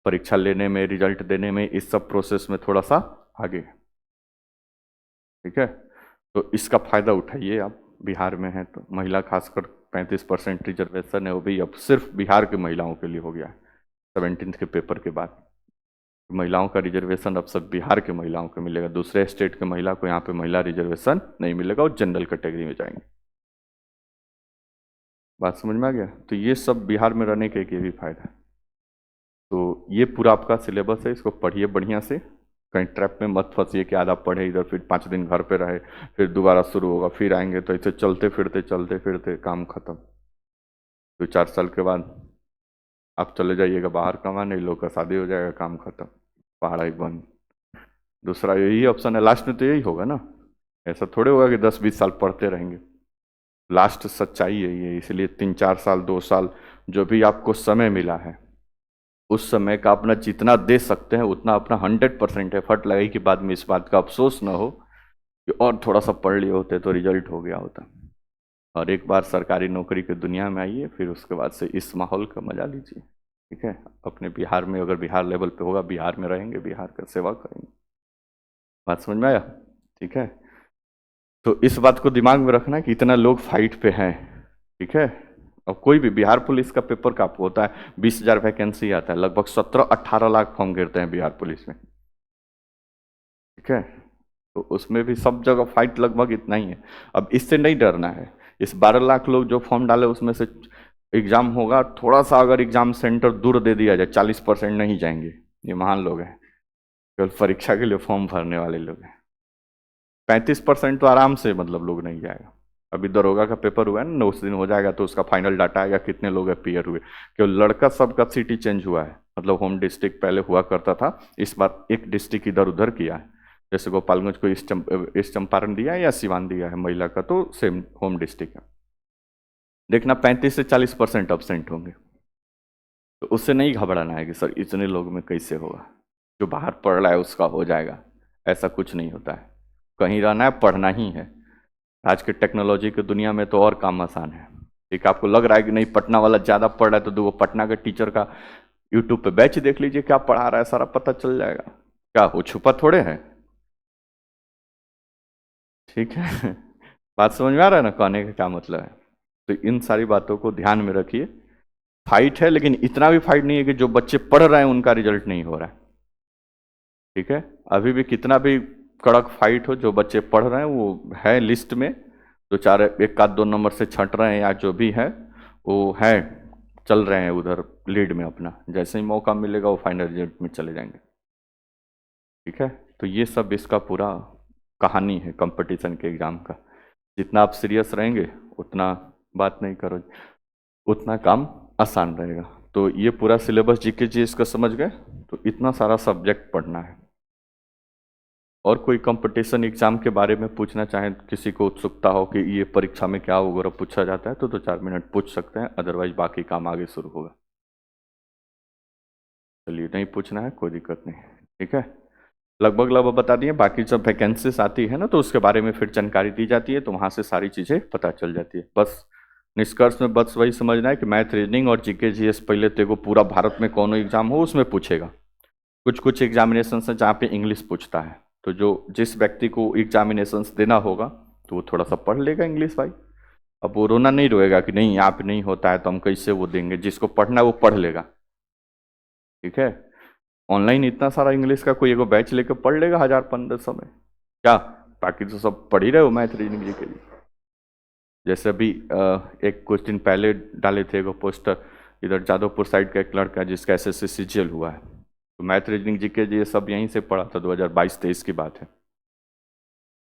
परीक्षा लेने में, रिजल्ट देने में, इस सब प्रोसेस में थोड़ा सा आगे है, ठीक है। तो इसका फायदा उठाइए आप, बिहार में है तो महिला खासकर 35% रिजर्वेशन है, वो भी अब सिर्फ बिहार की महिलाओं के लिए हो गया है 17th के पेपर के बाद। महिलाओं का रिजर्वेशन अब सब बिहार के महिलाओं को मिलेगा, दूसरे स्टेट के महिला को यहाँ पे महिला रिजर्वेशन नहीं मिलेगा, और जनरल कैटेगरी में जाएंगे। बात समझ में आ गया। तो ये सब बिहार में रहने के एक ये भी फायदा है। तो ये पूरा आपका सिलेबस है, इसको पढ़िए बढ़िया से, कहीं ट्रैप में मत फंसिए कि आधा पढ़े इधर फिर 5 दिन घर पे रहे, फिर दोबारा शुरू होगा, फिर आएंगे, तो ऐसे चलते फिरते काम खत्म। 2-4 साल के बाद आप चले जाइएगा बाहर कमाने, लोग का शादी हो जाएगा, काम खत्म, पढ़ाई बंद। दूसरा यही ऑप्शन है, लास्ट में तो यही होगा ना, ऐसा थोड़े होगा कि 10-20 साल पढ़ते रहेंगे। लास्ट सच्चाई यही है। इसलिए 3-4 साल 2 साल जो भी आपको समय मिला है, उस समय का अपना जितना दे सकते हैं उतना अपना 100% एफर्ट लगाई कि बाद में इस बात का अफसोस ना हो कि और थोड़ा सा पढ़ लिए होते तो रिजल्ट हो गया होता। और एक बार सरकारी नौकरी की दुनिया में आइए, फिर उसके बाद से इस माहौल का मजा लीजिए। ठीक है, अपने बिहार में, अगर बिहार लेवल पे होगा, बिहार में रहेंगे, बिहार का सेवा करेंगे। बात समझ में आया? ठीक है, तो इस बात को दिमाग में रखना कि इतना लोग फाइट पे हैं। ठीक है, अब कोई भी बिहार पुलिस का पेपर का होता है, 20,000 वैकेंसी आता है, लगभग 17-18 लाख फॉर्म गिरते हैं बिहार पुलिस में। ठीक है, तो उसमें भी सब जगह फाइट लगभग इतना ही है। अब इससे नहीं डरना है। इस 12 लाख लोग जो फॉर्म डाले उसमें से एग्जाम होगा, थोड़ा सा अगर एग्जाम सेंटर दूर दे दिया जाए, 40% नहीं जाएंगे, ये महान लोग हैं, केवल परीक्षा के लिए फॉर्म भरने वाले लोग हैं। 35% तो आराम से मतलब लोग नहीं जाएगा। अभी दरोगा का पेपर हुआ है ना, 9 दिन हो जाएगा तो उसका फाइनल डाटा आएगा, कितने लोग अपीयर हुए। केवल लड़का सबका सिटी चेंज हुआ है, मतलब होम डिस्ट्रिक्ट पहले हुआ करता था, इस बार एक डिस्ट्रिक्ट इधर उधर किया है। जैसे गोपालगंज को ईस्ट चंपारण दिया है या सिवान दिया है महिला का, तो सेम होम डिस्ट्रिक्ट है। देखना 35 से 40% एब्सेंट होंगे, तो उससे नहीं घबराना है कि सर इतने लोग में कैसे होगा, जो बाहर पढ़ रहा है उसका हो जाएगा। ऐसा कुछ नहीं होता है, कहीं रहना है, पढ़ना ही है। आज के टेक्नोलॉजी की दुनिया में तो और काम आसान है। ठीक, आपको लग रहा है कि नहीं पटना वाला ज़्यादा पढ़ रहा है, तो दो पटना के टीचर का यूट्यूब पे बैच देख लीजिए, क्या पढ़ा रहा है, सारा पता चल जाएगा। क्या वो छुपा थोड़े है? ठीक है बात समझ में आ रहा है ना, कहने का क्या मतलब है? तो इन सारी बातों को ध्यान में रखिए। फाइट है, लेकिन इतना भी फाइट नहीं है कि जो बच्चे पढ़ रहे हैं उनका रिजल्ट नहीं हो रहा है। ठीक है, अभी भी कितना भी कड़क फाइट हो, जो बच्चे पढ़ रहे हैं वो है लिस्ट में, जो 1-2 नंबर से छट रहे हैं या जो भी है वो है, चल रहे हैं उधर लीड में अपना। जैसे ही मौका मिलेगा वो फाइनल रिजल्ट में चले जाएंगे। ठीक है, तो ये सब इसका पूरा कहानी है कंपटीशन के एग्ज़ाम का। जितना आप सीरियस रहेंगे उतना बात नहीं करो, उतना काम आसान रहेगा। तो ये पूरा सिलेबस जीके जी इसका समझ गए, तो इतना सारा सब्जेक्ट पढ़ना है। और कोई कंपटीशन एग्जाम के बारे में पूछना चाहें, किसी को उत्सुकता हो कि ये परीक्षा में क्या वगैरह पूछा जाता है, तो 2-4 मिनट पूछ सकते हैं, अदरवाइज बाकी काम आगे शुरू होगा। चलिए, नहीं पूछना है कोई दिक्कत नहीं। ठीक है, लगभग बता दिए। बाकी जब वैकेंसीज आती है ना, तो उसके बारे में फिर जानकारी दी जाती है, तो वहाँ से सारी चीज़ें पता चल जाती है। बस निष्कर्ष में बस वही समझना है कि मैथ, रीजनिंग और जीके जीएस पहले तो पूरा भारत में कौन एग्जाम हो उसमें पूछेगा। कुछ कुछ एग्जामिनेशन है जहाँ पे इंग्लिश पूछता है, तो जो जिस व्यक्ति को एग्जामिनेशंस देना होगा तो वो थोड़ा सा पढ़ लेगा इंग्लिश भाई। अब वो रोना नहीं रोएगा कि नहीं यहाँ पे नहीं होता है तो हम कैसे वो देंगे। जिसको पढ़ना है वो पढ़ लेगा। ठीक है, ऑनलाइन इतना सारा इंग्लिश का कोई एगो बैच लेकर पढ़ लेगा 1000-1500 में क्या? बाकी तो सब पढ़ ही रहे हो मैथ, रीजनिंग जी के लिए। जैसे अभी एक कुछ दिन पहले डाले थे एगो पोस्टर, इधर जादवपुर साइड का एक लड़का जिसका SSC CGL हुआ है, तो मैथ, रीजनिंग, जीके ये सब यहीं से पढ़ा था, 2022-23 की बात है।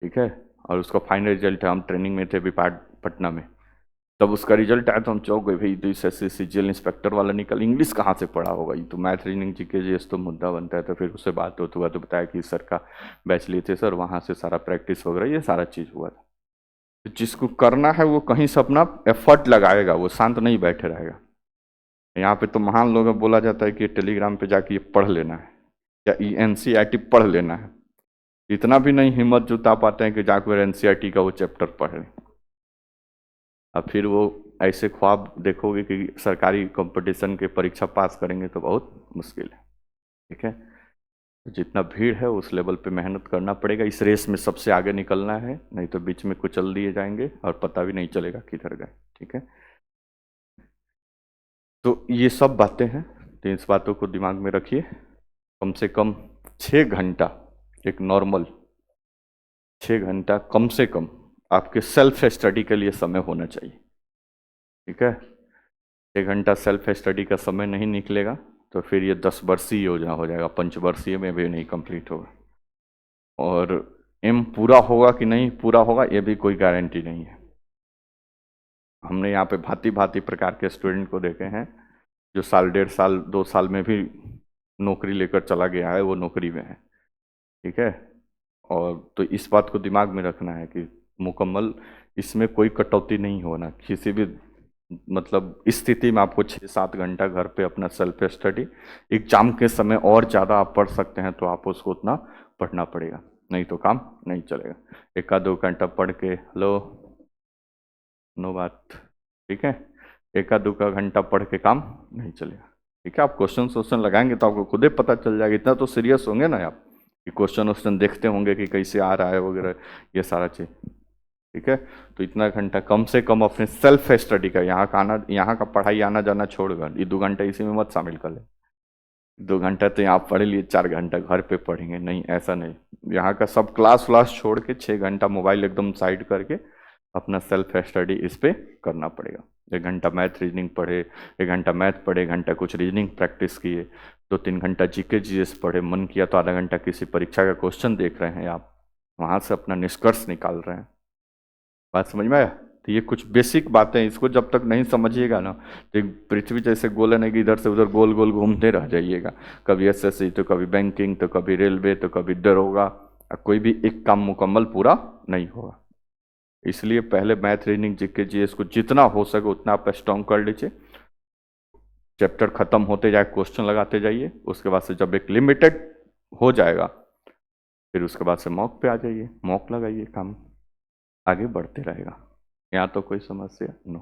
ठीक है, और उसका फाइनल रिजल्ट है, हम ट्रेनिंग में थे अभी पटना में, तब उसका रिजल्ट आया तो हम चौंक गए, भाई तो SSC CGL इंस्पेक्टर वाला निकल, इंग्लिश कहाँ से पढ़ा होगा ये? तो मैथ, रीजनिंग, जीके ये तो मुद्दा बनता है। तो फिर उससे बात हुआ तो बताया कि सर का बैच लिए थे सर, वहाँ से सारा प्रैक्टिस वगैरह ये सारा चीज़ हुआ था। तो जिसको करना है वो कहीं से अपना एफर्ट लगाएगा, वो शांत नहीं बैठे रहेगा। यहाँ पे तो महान लोगों को बोला जाता है कि टेलीग्राम पे जाके ये पढ़ लेना है या NCERT पढ़ लेना है। इतना भी नहीं हिम्मत जुटा पाते हैं कि जाकर NCERT का वो चैप्टर पढ़ लें। अब फिर वो ऐसे ख्वाब देखोगे कि सरकारी कंपटीशन के परीक्षा पास करेंगे तो बहुत मुश्किल है। ठीक है, तो जितना भीड़ है उस लेवल पे मेहनत करना पड़ेगा। इस रेस में सबसे आगे निकलना है, नहीं तो बीच में कुचल दिए जाएंगे और पता भी नहीं चलेगा किधर गए। ठीक है, तो ये सब बातें हैं, तो इस बातों को दिमाग में रखिए। कम से कम 6 घंटा, एक नॉर्मल 6 घंटा कम से कम आपके सेल्फ स्टडी के लिए समय होना चाहिए। ठीक है, 6 घंटा सेल्फ स्टडी का समय नहीं निकलेगा तो फिर ये 10 वर्षीय योजना हो जाएगा, पंचवर्षीय में भी नहीं कंप्लीट होगा। और एम पूरा होगा कि नहीं पूरा होगा ये भी कोई गारंटी नहीं है। हमने यहाँ पे भांति भांति प्रकार के स्टूडेंट को देखे हैं जो साल, 1.5 साल, 2 साल में भी नौकरी लेकर चला गया है, वो नौकरी में है। ठीक है, और तो इस बात को दिमाग में रखना है कि मुकम्मल इसमें कोई कटौती नहीं होना। किसी भी मतलब स्थिति में आपको 6-7 घंटा घर पे अपना सेल्फ स्टडी, एग्जाम के समय और ज़्यादा आप पढ़ सकते हैं तो आप उसको उतना पढ़ना पड़ेगा, नहीं तो काम नहीं चलेगा। 1-2 घंटा पढ़ के लो, नो बात। ठीक है, 1-2 घंटा पढ़ के काम नहीं चलेगा। ठीक है, आप क्वेश्चन लगाएंगे तो आपको खुद ही पता चल जाएगा। इतना तो सीरियस होंगे ना आप कि क्वेश्चन देखते होंगे कि कैसे आ रहा है वगैरह, ये सारा चीज़। ठीक है, तो इतना घंटा कम से कम अपने सेल्फ स्टडी का, यहाँ का पढ़ाई आना जाना छोड़कर ये 2 घंटा इसी में मत शामिल कर ले। 2 घंटा तो यहाँ पढ़ लिए, 4 घंटा घर पे पढ़ेंगे, नहीं ऐसा नहीं। यहाँ का सब क्लास व्लास छोड़ के 6 घंटा मोबाइल एकदम साइड करके अपना सेल्फ स्टडी इस पे करना पड़ेगा। 1 घंटा मैथ रीजनिंग पढ़े, 1 घंटा मैथ पढ़े, 1 घंटा कुछ रीजनिंग प्रैक्टिस किए, 2-3 घंटा जीके जीएस पढ़े, मन किया तो आधा घंटा किसी परीक्षा का क्वेश्चन देख रहे हैं आप, वहाँ से अपना निष्कर्ष निकाल रहे हैं। बात समझ में आया? तो ये कुछ बेसिक बातें, इसको जब तक नहीं समझिएगा ना तो पृथ्वी जैसे गोल है ना कि इधर से उधर गोल गोल घूमते रह जाइएगा। कभी एसएससी तो कभी बैंकिंग तो कभी रेलवे तो कभी दरोगा, कोई भी एक काम मुकम्मल पूरा नहीं होगा। इसलिए पहले मैथ रीजनिंग जीके जीएस को जितना हो सके उतना आप स्ट्रॉन्ग कर लीजिए। चैप्टर खत्म होते जाए क्वेश्चन लगाते जाइए, उसके बाद से जब एक लिमिटेड हो जाएगा फिर उसके बाद से मॉक पे आ जाइए, मॉक लगाइए, काम आगे बढ़ते रहेगा। यहाँ तो कोई समस्या नो।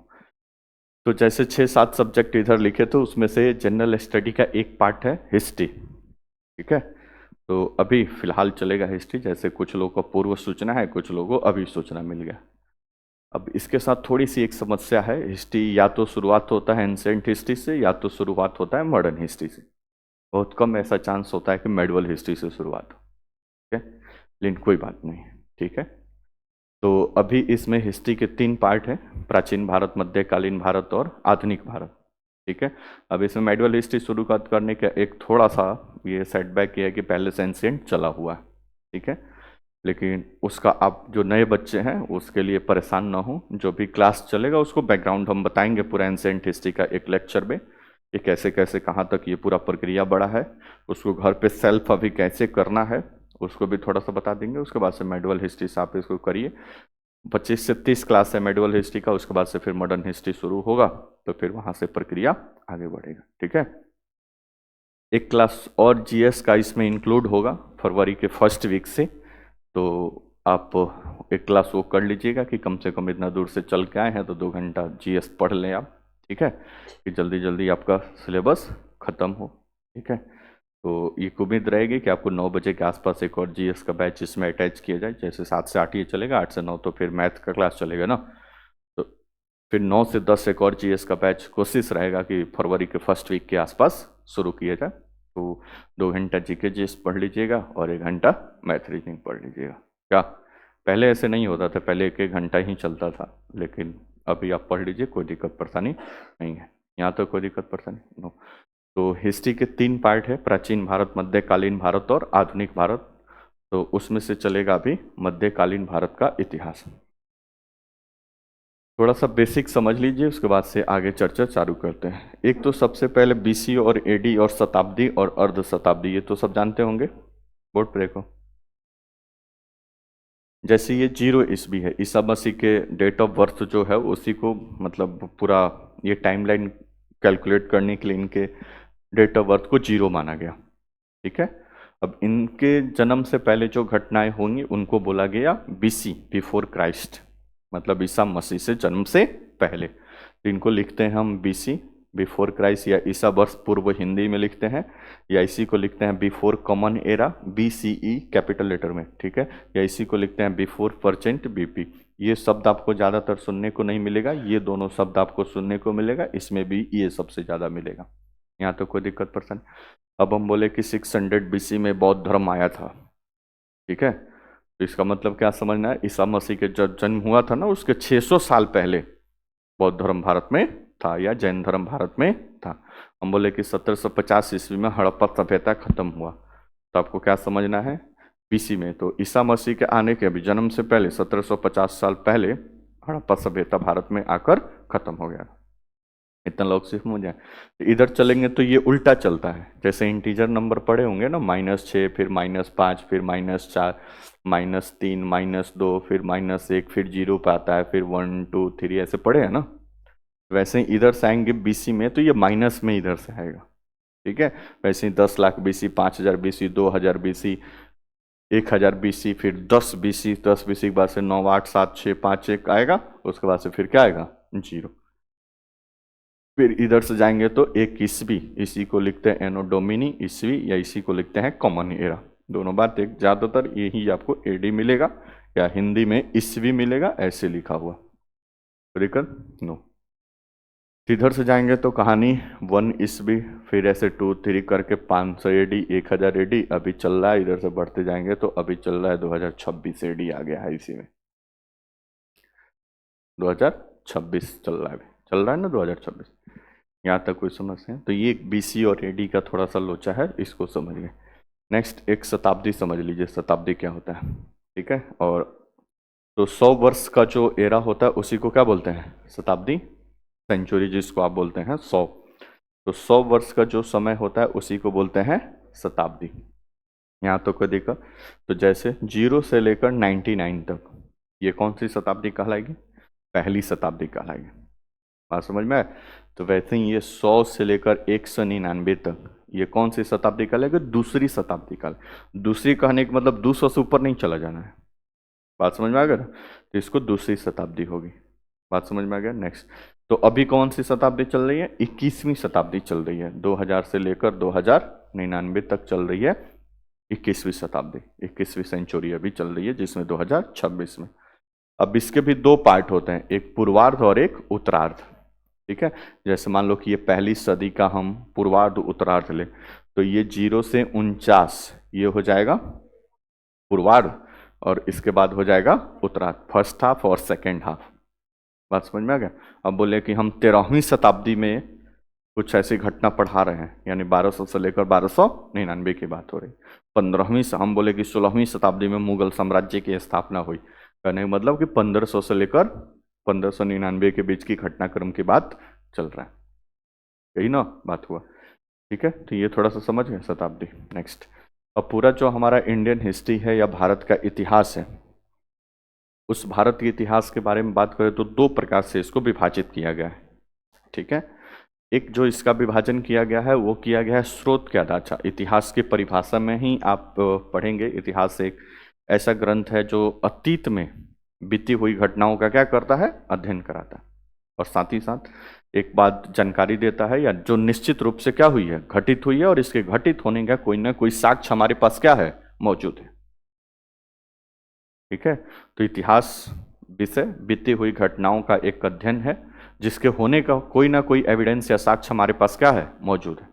तो जैसे 6-7 सब्जेक्ट इधर लिखे तो उसमें से जनरल स्टडी का एक पार्ट है हिस्ट्री। ठीक है, तो अभी फिलहाल चलेगा हिस्ट्री। जैसे कुछ लोगों को पूर्व सूचना है, कुछ लोगों को अभी सूचना मिल गया। अब इसके साथ थोड़ी सी एक समस्या है, हिस्ट्री या तो शुरुआत होता है एंसेंट हिस्ट्री से या तो शुरुआत होता है मॉडर्न हिस्ट्री से। बहुत कम ऐसा चांस होता है कि मेडिवल हिस्ट्री से शुरुआत हो। ठीक है, लेकिन कोई बात नहीं। ठीक है, तो अभी इसमें हिस्ट्री के 3 पार्ट हैं, प्राचीन भारत, मध्यकालीन भारत और आधुनिक भारत। ठीक है, अब इसमें मेडिवल हिस्ट्री शुरू करने का एक थोड़ा सा ये सेटबैक ये है कि पहले से एंशिएंट चला हुआ है। ठीक है, लेकिन उसका आप जो नए बच्चे हैं उसके लिए परेशान ना हो, जो भी क्लास चलेगा उसको बैकग्राउंड हम बताएंगे पूरा एंशिएंट हिस्ट्री का एक लेक्चर में, कि कैसे कैसे कहाँ तक ये पूरा प्रक्रिया बढ़ा है, उसको घर पे सेल्फ अभी कैसे करना है उसको भी थोड़ा सा बता देंगे। उसके बाद से मेडिवल हिस्ट्री से आप इसको करिए। 25 से 30 क्लास है मेडिवल हिस्ट्री का, उसके बाद से फिर मॉडर्न हिस्ट्री शुरू होगा, तो फिर वहाँ से प्रक्रिया आगे बढ़ेगा। ठीक है, एक क्लास और जीएस का इसमें इंक्लूड होगा फरवरी के फर्स्ट वीक से, तो आप एक क्लास वो कर लीजिएगा कि कम से कम इतना दूर से चल के आए हैं तो 2 घंटा जीएस पढ़ लें आप। ठीक है, कि जल्दी जल्दी आपका सिलेबस ख़त्म हो। ठीक है, तो ये उम्मीद रहेगी कि आपको 9 बजे के आसपास एक और जीएस का बैच इसमें अटैच किया जाए। जैसे 7 से 8 ये चलेगा, 8 से 9 तो फिर मैथ का क्लास चलेगा ना, तो फिर 9 से 10 एक और जीएस का बैच कोशिश रहेगा कि फरवरी के फर्स्ट वीक के आसपास शुरू किया जाए। तो 2 घंटा जीके जीएस पढ़ लीजिएगा और 1 घंटा मैथ रीजनिंग पढ़ लीजिएगा। क्या पहले ऐसे नहीं होता था? पहले 1-1 घंटा ही चलता था, लेकिन अभी आप पढ़ लीजिए, कोई दिक्कत परेशानी नहीं है। यहाँ तो कोई दिक्कत परेशानी नो। तो हिस्ट्री के 3 पार्ट है, प्राचीन भारत, मध्यकालीन भारत और आधुनिक भारत। तो उसमें से चलेगा अभी मध्यकालीन भारत का इतिहास। थोड़ा सा बेसिक समझ लीजिए, उसके बाद से आगे चर्चा चालू करते हैं। एक तो सबसे पहले बीसी और एडी और शताब्दी और अर्ध शताब्दी, ये तो सब जानते होंगे, बोर्ड पर देखो। जैसे ये 0 ईस्वी है, ईसा मसीह के डेट ऑफ बर्थ जो है उसी को मतलब पूरा ये टाइमलाइन कैलकुलेट करने के लिए इनके डेट ऑफ बर्थ को 0 माना गया। ठीक है, अब इनके जन्म से पहले जो घटनाएं होंगी उनको बोला गया बीसी, बिफोर क्राइस्ट, मतलब ईसा मसीह से जन्म से पहले। तो इनको लिखते हैं हम बीसी, बिफोर क्राइस्ट, या ईसा वर्ष पूर्व हिंदी में लिखते हैं, या इसी को लिखते हैं before common era, BCE capital letter में। ठीक है, या इसी को लिखते हैं बिफोर परसेंट BP। ये शब्द आपको ज़्यादातर सुनने को नहीं मिलेगा, ये दोनों शब्द आपको सुनने को मिलेगा, इसमें भी ये सबसे ज़्यादा मिलेगा। यहाँ तो कोई दिक्कत परेशानी। अब हम बोले कि 600 BC में बौद्ध धर्म आया था। ठीक है, तो इसका मतलब क्या समझना है, ईसा मसीह के जब जन्म हुआ था ना उसके 600 साल पहले बौद्ध धर्म भारत में था या जैन धर्म भारत में था। हम बोले कि 1750 ईस्वी में हड़प्पा सभ्यता खत्म हुआ, तो आपको क्या समझना है, बीसी में। तो ईसा मसीह के आने के अभी जन्म से पहले 1750 साल पहले हड़प्पा सभ्यता भारत में आकर खत्म हो गया। इतना लोग सिर्फ समझ जाए। इधर चलेंगे तो ये उल्टा चलता है, जैसे इंटीजर नंबर पढ़े होंगे ना, -6, फिर -5, फिर -4, -3, -2, फिर -1, फिर 0 पे आता है, फिर 1 2 3 ऐसे पढ़े हैं ना। वैसे ही इधर से आएंगे बीसी में तो ये माइनस में इधर से आएगा, ठीक है। वैसे ही 10 lakh BC, 5000 BC, 2000 BC, 1000 BC, फिर 10 बीसी, 10 बीसी के बाद से 9 8 7 6 5 1 आएगा, उसके बाद से फिर क्या आएगा, 0। फिर इधर से जाएंगे तो एक ईस्वी, इसी को लिखते हैं एनो डोमिनी ईस्वी, या इसी को लिखते हैं कॉमन एरा। दोनों बात एक, ज़्यादातर यही आपको एडी मिलेगा या हिंदी में ईस्वी मिलेगा, ऐसे लिखा हुआ। दिक्कत नो। इधर से जाएंगे तो कहानी 1 ईस्वी, फिर ऐसे 2 3 करके 500 एडी, 1000 एडी अभी चल रहा है। इधर से बढ़ते जाएंगे तो अभी चल रहा है 2026 एडी आ गया है, इसी में 2026 चल रहा है ना 2026। यहाँ तक कोई समस्या है? तो ये बीसी और एडी का थोड़ा सा लोचा है, इसको समझिए। नेक्स्ट एक शताब्दी समझ लीजिए, शताब्दी क्या होता है, ठीक है। और तो 100 वर्ष का जो एरा होता है उसी को क्या बोलते हैं, शताब्दी, सेंचुरी जिसको आप बोलते हैं 100। तो 100 वर्ष का जो समय होता है उसी को बोलते हैं शताब्दी। यहाँ तो कोई देखा, तो जैसे 0 से लेकर 99 तक, ये कौन सी शताब्दी कहलाएगी, पहली शताब्दी कहलाएगी। बात समझ में आए? तो वैसे ही ये 100 से लेकर 199 तक, ये कौन सी शताब्दी कहलाएगी, दूसरी शताब्दी का। दूसरी कहने का मतलब 200 से ऊपर नहीं चला जाना है। बात समझ में आ गया? तो इसको दूसरी शताब्दी होगी। बात समझ में आ गया? नेक्स्ट, तो अभी कौन सी शताब्दी चल रही है, 21वीं शताब्दी चल रही है। 2000 से लेकर 2099 तक चल रही है 21वीं शताब्दी, 21वीं सेंचुरी अभी चल रही है, जिसमें 2026 में। अब इसके भी 2 पार्ट होते हैं, एक पूर्वार्ध और एक उत्तरार्ध, ठीक है। जैसे मान लो कि ये पहली सदी का हम पूर्वार्ध उत्तरार्ध ले, तो ये 0 से 49 ये हो जाएगा पूर्वार्ध, और इसके बाद हो जाएगा उत्तरार्ध, फर्स्ट हाफ और सेकेंड हाफ। बात समझ में आ गया? अब बोले कि हम 13वीं शताब्दी में कुछ ऐसी घटना पढ़ा रहे हैं, यानी 1200 से लेकर 1299 की बात हो रही। 15वीं से हम बोले कि 16वीं शताब्दी में मुगल साम्राज्य की स्थापना हुई, कहने का मतलब कि 1500 से लेकर 1599 के बीच की घटनाक्रम की बात चल रहा है, यही ना बात हुआ, ठीक है। तो ये थोड़ा सा समझ गए शताब्दी। नेक्स्ट, अब पूरा जो हमारा इंडियन हिस्ट्री है या भारत का इतिहास है, उस भारत के इतिहास के बारे में बात करें तो 2 प्रकार से इसको विभाजित किया गया है, ठीक है। एक जो इसका विभाजन किया गया है वो किया गया है स्रोत के आधार से। इतिहास की परिभाषा में ही आप पढ़ेंगे, इतिहास एक ऐसा ग्रंथ है जो अतीत में बीती हुई घटनाओं का क्या करता है, अध्ययन कराता है, और साथ ही साथ एक बात जानकारी देता है, या जो निश्चित रूप से क्या हुई है, घटित हुई है, और इसके घटित होने का कोई ना कोई साक्ष्य हमारे पास क्या है, मौजूद है, ठीक है। तो इतिहास विषय बीती हुई घटनाओं का एक अध्ययन है, जिसके होने का कोई ना कोई एविडेंस या साक्ष्य हमारे पास क्या है, मौजूद है।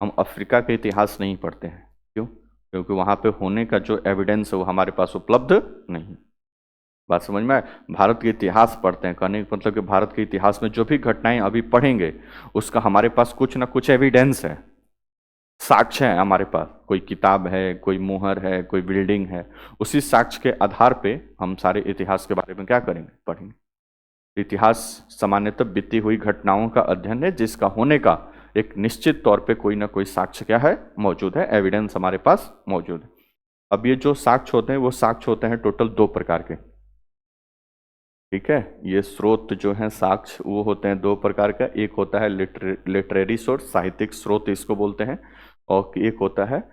हम अफ्रीका के इतिहास नहीं पढ़ते हैं, क्यों? क्योंकि वहाँ पे होने का जो एविडेंस है वो हमारे पास उपलब्ध नहीं। बात समझ में आए? भारत के इतिहास पढ़ते हैं, कहने का मतलब कि भारत के इतिहास में जो भी घटनाएं अभी पढ़ेंगे उसका हमारे पास कुछ ना कुछ एविडेंस है, साक्ष्य है हमारे पास, कोई किताब है, कोई मुहर है, कोई बिल्डिंग है, उसी साक्ष्य के आधार पे हम सारे इतिहास के बारे में क्या करेंगे, पढ़ेंगे। इतिहास सामान्यतः बीती हुई घटनाओं का अध्ययन है, जिसका होने का एक निश्चित तौर पे कोई ना कोई साक्ष्य क्या है, मौजूद है, एविडेंस हमारे पास मौजूद है। अब ये जो साक्ष्य होते हैं वो साक्ष्य होते हैं टोटल 2 प्रकार के, ठीक है। ये स्रोत जो है साक्ष्य वो होते हैं 2 प्रकार का, एक होता है लिटरेरी सोर्स, साहित्यिक स्रोत इसको बोलते हैं, और एक होता है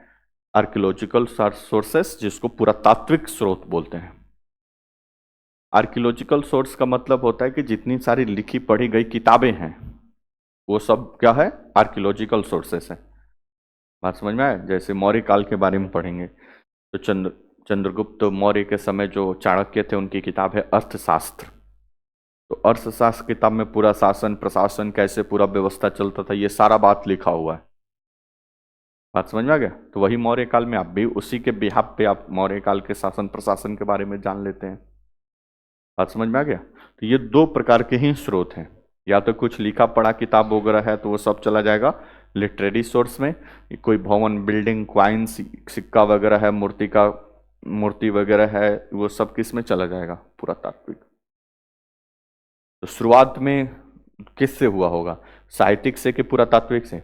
आर्कियोलॉजिकल सोर्सेस, जिसको पुरातात्विक स्रोत बोलते हैं। आर्कियोलॉजिकल सोर्स का मतलब होता है कि जितनी सारी लिखी पढ़ी गई किताबें हैं वो सब क्या है, आर्कियोलॉजिकल सोर्सेस है। बात समझ में आए? जैसे मौर्य काल के बारे में पढ़ेंगे तो चंद्रगुप्त मौर्य के समय जो चाणक्य थे उनकी किताब है अर्थशास्त्र। तो अर्थशास्त्र किताब में पूरा शासन प्रशासन कैसे पूरा व्यवस्था चलता था ये सारा बात लिखा हुआ है। बात समझ में आ गया? तो वही मौर्य काल में आप भी उसी के बिहाफ पे आप मौर्य काल के शासन प्रशासन के बारे में जान लेते हैं। बात समझ में आ गया? तो ये 2 प्रकार के ही स्रोत हैं, या तो कुछ लिखा पढ़ा किताब वगैरह है तो वो सब चला जाएगा लिटरेरी सोर्स में, कोई भवन, बिल्डिंग, क्वाइंस, सिक्का वगैरह है, मूर्ति वगैरह है, वो सब किस में चला जाएगा, पुरातात्विक। तो शुरुआत में किससे हुआ होगा, साहित्यिक से कि पुरातात्विक से?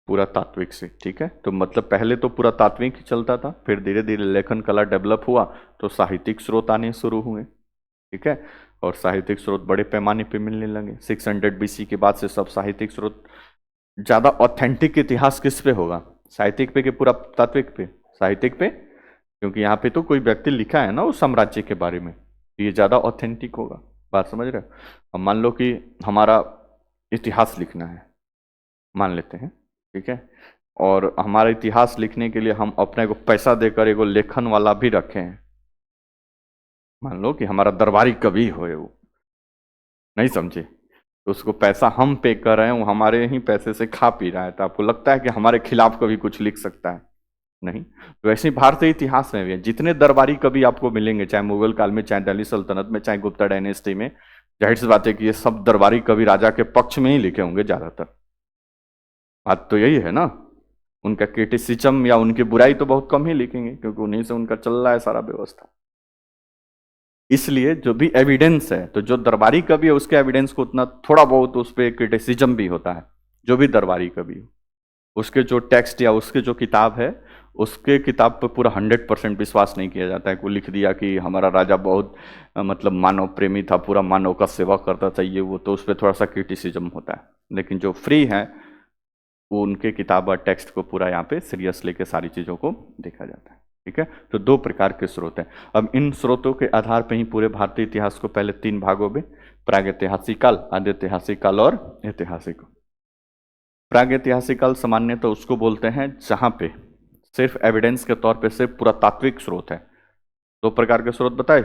पुरातात्विक से, ठीक है। तो मतलब पहले तो पुरातात्विक ही चलता था, फिर धीरे धीरे लेखन कला डेवलप हुआ तो साहित्यिक स्रोत आने शुरू हुए, ठीक है। और साहित्यिक स्रोत बड़े पैमाने पे मिलने लगे। 600 BC के बाद से सब साहित्यिक स्रोत। ज्यादा ऑथेंटिक इतिहास किस पे होगा, साहित्यिक पे कि पुरातात्विक पे? साहित्यिक पे, क्योंकि यहाँ पे तो कोई व्यक्ति लिखा है ना उस साम्राज्य के बारे में, ये ज्यादा ऑथेंटिक होगा। बात समझ रहे हो? अब मान लो कि हमारा इतिहास लिखना है, मान लेते हैं, ठीक है, और हमारा इतिहास लिखने के लिए हम अपने को पैसा देकर एगो लेखन वाला भी रखे हैं। मान लो कि हमारा दरबारी कवि हो, वो नहीं समझे, तो उसको पैसा हम पे कर रहे हैं, वो हमारे ही पैसे से खा पी रहा है, तो आपको लगता है कि हमारे खिलाफ कभी कुछ लिख सकता है? नहीं। तो ऐसे भारतीय इतिहास में भी है, जितने दरबारी कवि आपको मिलेंगे, चाहे मुगल काल में, चाहे दिल्ली सल्तनत में, चाहे गुप्ता डायनेस्टी में, जाहिर सी बात है कि ये सब दरबारी कवि राजा के पक्ष में ही लिखे होंगे ज्यादातर। बात तो यही है ना, उनका क्रिटिसिज्म या उनकी बुराई तो बहुत कम ही लिखेंगे, क्योंकि उन्हीं से उनका चल रहा है सारा व्यवस्था। इसलिए जो भी एविडेंस है, तो जो दरबारी कवि है उसके एविडेंस को उतना थोड़ा बहुत उस पर क्रिटिसिज्म भी होता है। जो भी दरबारी कवि हो, उसके जो टेक्स्ट या उसके जो किताब है, उसके किताब पर पूरा 100% विश्वास नहीं किया जाता है। को लिख दिया कि हमारा राजा बहुत मतलब मानव प्रेमी था, पूरा मानव का सेवा करता था, ये वो, तो उस पर थोड़ा सा क्रिटिसिज्म होता है। लेकिन जो फ्री है वो उनके किताब और टेक्स्ट को पूरा यहाँ पे सीरियस लेके सारी चीज़ों को देखा जाता है, ठीक है। तो दो प्रकार के स्रोत हैं। अब इन स्रोतों के आधार पर ही पूरे भारतीय इतिहास को पहले 3 भागों में, प्रागैतिहासिक काल, आद्यैतिहासिक काल और ऐतिहासिक। प्रागैतिहासिक काल सामान्यतः तो उसको बोलते हैं जहां पे सिर्फ एविडेंस के तौर पे सिर्फ पुरातात्विक स्रोत है। 2 प्रकार के स्रोत बताए,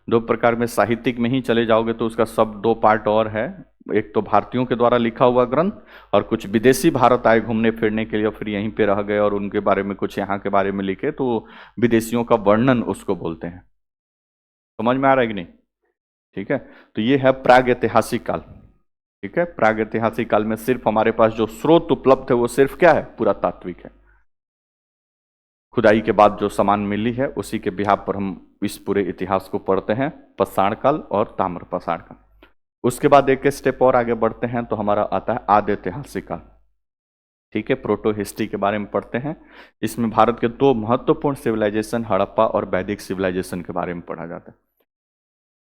2 प्रकार में साहित्यिक में ही चले जाओगे तो उसका सब 2 पार्ट और है। एक तो भारतीयों के द्वारा लिखा हुआ ग्रंथ, और कुछ विदेशी भारत आए घूमने फिरने के लिए, फिर यहीं पे रह गए और उनके बारे में कुछ यहाँ के बारे में लिखे, तो विदेशियों का वर्णन उसको बोलते हैं। समझ में आ रहा है कि नहीं? ठीक है। तो ये है प्रागैतिहासिक काल, ठीक है। प्रागैतिहासिक काल में सिर्फ हमारे पास जो स्रोत उपलब्ध है वो सिर्फ क्या है, पुरातात्विक है। खुदाई के बाद जो सामान मिली है उसी के बिहार पर हम इस पूरे इतिहास को पढ़ते हैं, पाषाण काल और ताम्र पाषाण काल। उसके बाद एक स्टेप और आगे बढ़ते हैं तो हमारा आता है आद्य ऐतिहासिक काल, ठीक है। प्रोटो हिस्ट्री के बारे में पढ़ते हैं। इसमें भारत के 2 महत्वपूर्ण सिविलाइजेशन, हड़प्पा और वैदिक सिविलाइजेशन के बारे में पढ़ा जाता है।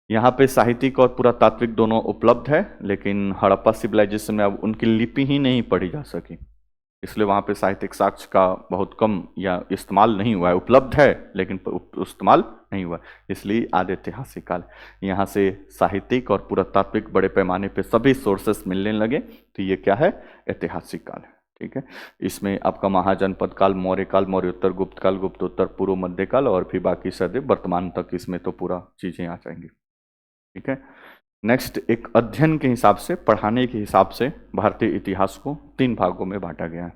यहाँ पे साहित्यिक और पुरातात्विक दोनों उपलब्ध है, लेकिन हड़प्पा सिविलाइजेशन में अब उनकी लिपि ही नहीं पढ़ी जा सकी, इसलिए वहाँ पे साहित्यिक साक्ष्य का बहुत कम या इस्तेमाल नहीं हुआ है। उपलब्ध है लेकिन इस्तेमाल नहीं हुआ, इसलिए आद्य ऐतिहासिक काल। यहाँ से साहित्यिक और पुरातात्विक बड़े पैमाने पे सभी सोर्सेस मिलने लगे, तो ये क्या है, ऐतिहासिक काल है, ठीक है। इसमें आपका महाजनपद काल, मौर्य काल, मौर्योत्तर, गुप्त काल, गुप्तोत्तर, पूर्व मध्य काल और फिर बाकी सदैव वर्तमान तक, इसमें तो पूरा चीजें आ जाएंगी, ठीक है। नेक्स्ट, एक अध्ययन के हिसाब से, पढ़ाने के हिसाब से भारतीय इतिहास को 3 भागों में बांटा गया है,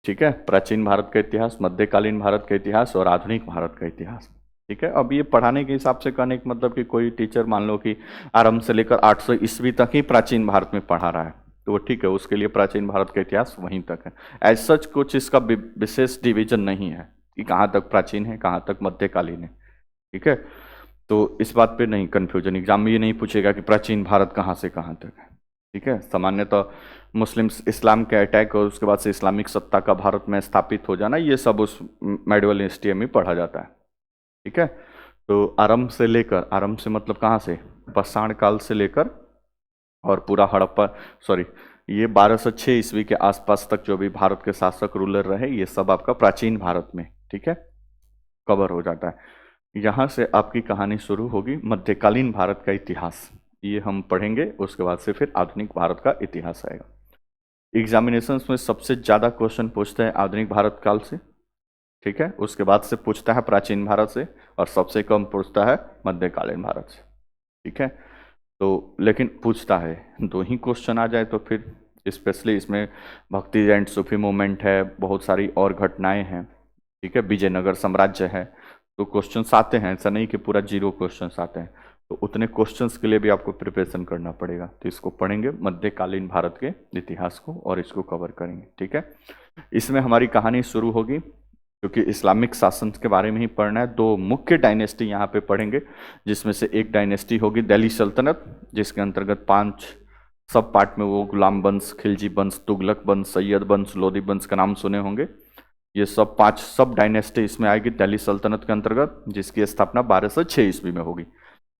ठीक है। प्राचीन भारत का इतिहास, मध्यकालीन भारत का इतिहास और आधुनिक भारत का इतिहास, ठीक है। अब ये पढ़ाने के हिसाब से कहने का मतलब कि कोई टीचर मान लो कि आरंभ से लेकर 800 ईस्वी तक ही प्राचीन भारत में पढ़ा रहा है, तो वो ठीक है, उसके लिए प्राचीन भारत का इतिहास वहीं तक है। एज सच कुछ इसका विशेष डिवीजन नहीं है कि कहाँ तक प्राचीन है, कहाँ तक मध्यकालीन है, ठीक है। तो इस बात पे नहीं कन्फ्यूजन, एग्जाम में ये नहीं पूछेगा कि प्राचीन भारत कहाँ से कहाँ तक है, ठीक है। सामान्यतः मुस्लिम इस्लाम के अटैक और उसके बाद से इस्लामिक सत्ता का भारत में स्थापित हो जाना, ये सब उस मेडिवल हिस्ट्री में पढ़ा जाता है, ठीक है। तो आरंभ से लेकर, आरंभ से मतलब कहाँ से, पाषाण काल से लेकर और पूरा हड़प्पा, सॉरी, ये 1206 ईस्वी के आसपास तक जो भी भारत के शासक रूलर रहे, ये सब आपका प्राचीन भारत में, ठीक है, कवर हो जाता है। यहाँ से आपकी कहानी शुरू होगी मध्यकालीन भारत का इतिहास, ये हम पढ़ेंगे। उसके बाद से फिर आधुनिक भारत का इतिहास आएगा। एग्जामिनेशंस में सबसे ज़्यादा क्वेश्चन पूछते हैं आधुनिक भारत काल से, ठीक है। उसके बाद से पूछता है प्राचीन भारत से, और सबसे कम पूछता है मध्यकालीन भारत से, ठीक है। तो लेकिन पूछता है, 2 ही क्वेश्चन आ जाए तो फिर, स्पेशली इसमें भक्ति एंड सूफी मूवमेंट है, बहुत सारी और घटनाएं हैं, ठीक है, विजयनगर साम्राज्य है, तो क्वेश्चंस आते हैं, ऐसा नहीं कि पूरा 0 क्वेश्चंस आते हैं। तो उतने क्वेश्चंस के लिए भी आपको प्रिपरेशन करना पड़ेगा। तो इसको पढ़ेंगे, मध्यकालीन भारत के इतिहास को, और इसको कवर करेंगे। ठीक है, इसमें हमारी कहानी शुरू होगी, क्योंकि इस्लामिक शासन के बारे में ही पढ़ना है। दो मुख्य डायनेस्टी यहाँ पे पढ़ेंगे, जिसमें से एक डायनेस्टी होगी दिल्ली सल्तनत, जिसके अंतर्गत 5 सब पार्ट में वो गुलाम वंश, खिलजी वंश, तुगलक वंश, सैयद वंश, लोदी वंश का नाम सुने होंगे। ये सब 5 सब डायनेस्टी इसमें आएगी दिल्ली सल्तनत के अंतर्गत, जिसकी स्थापना 1206 ईस्वी में होगी।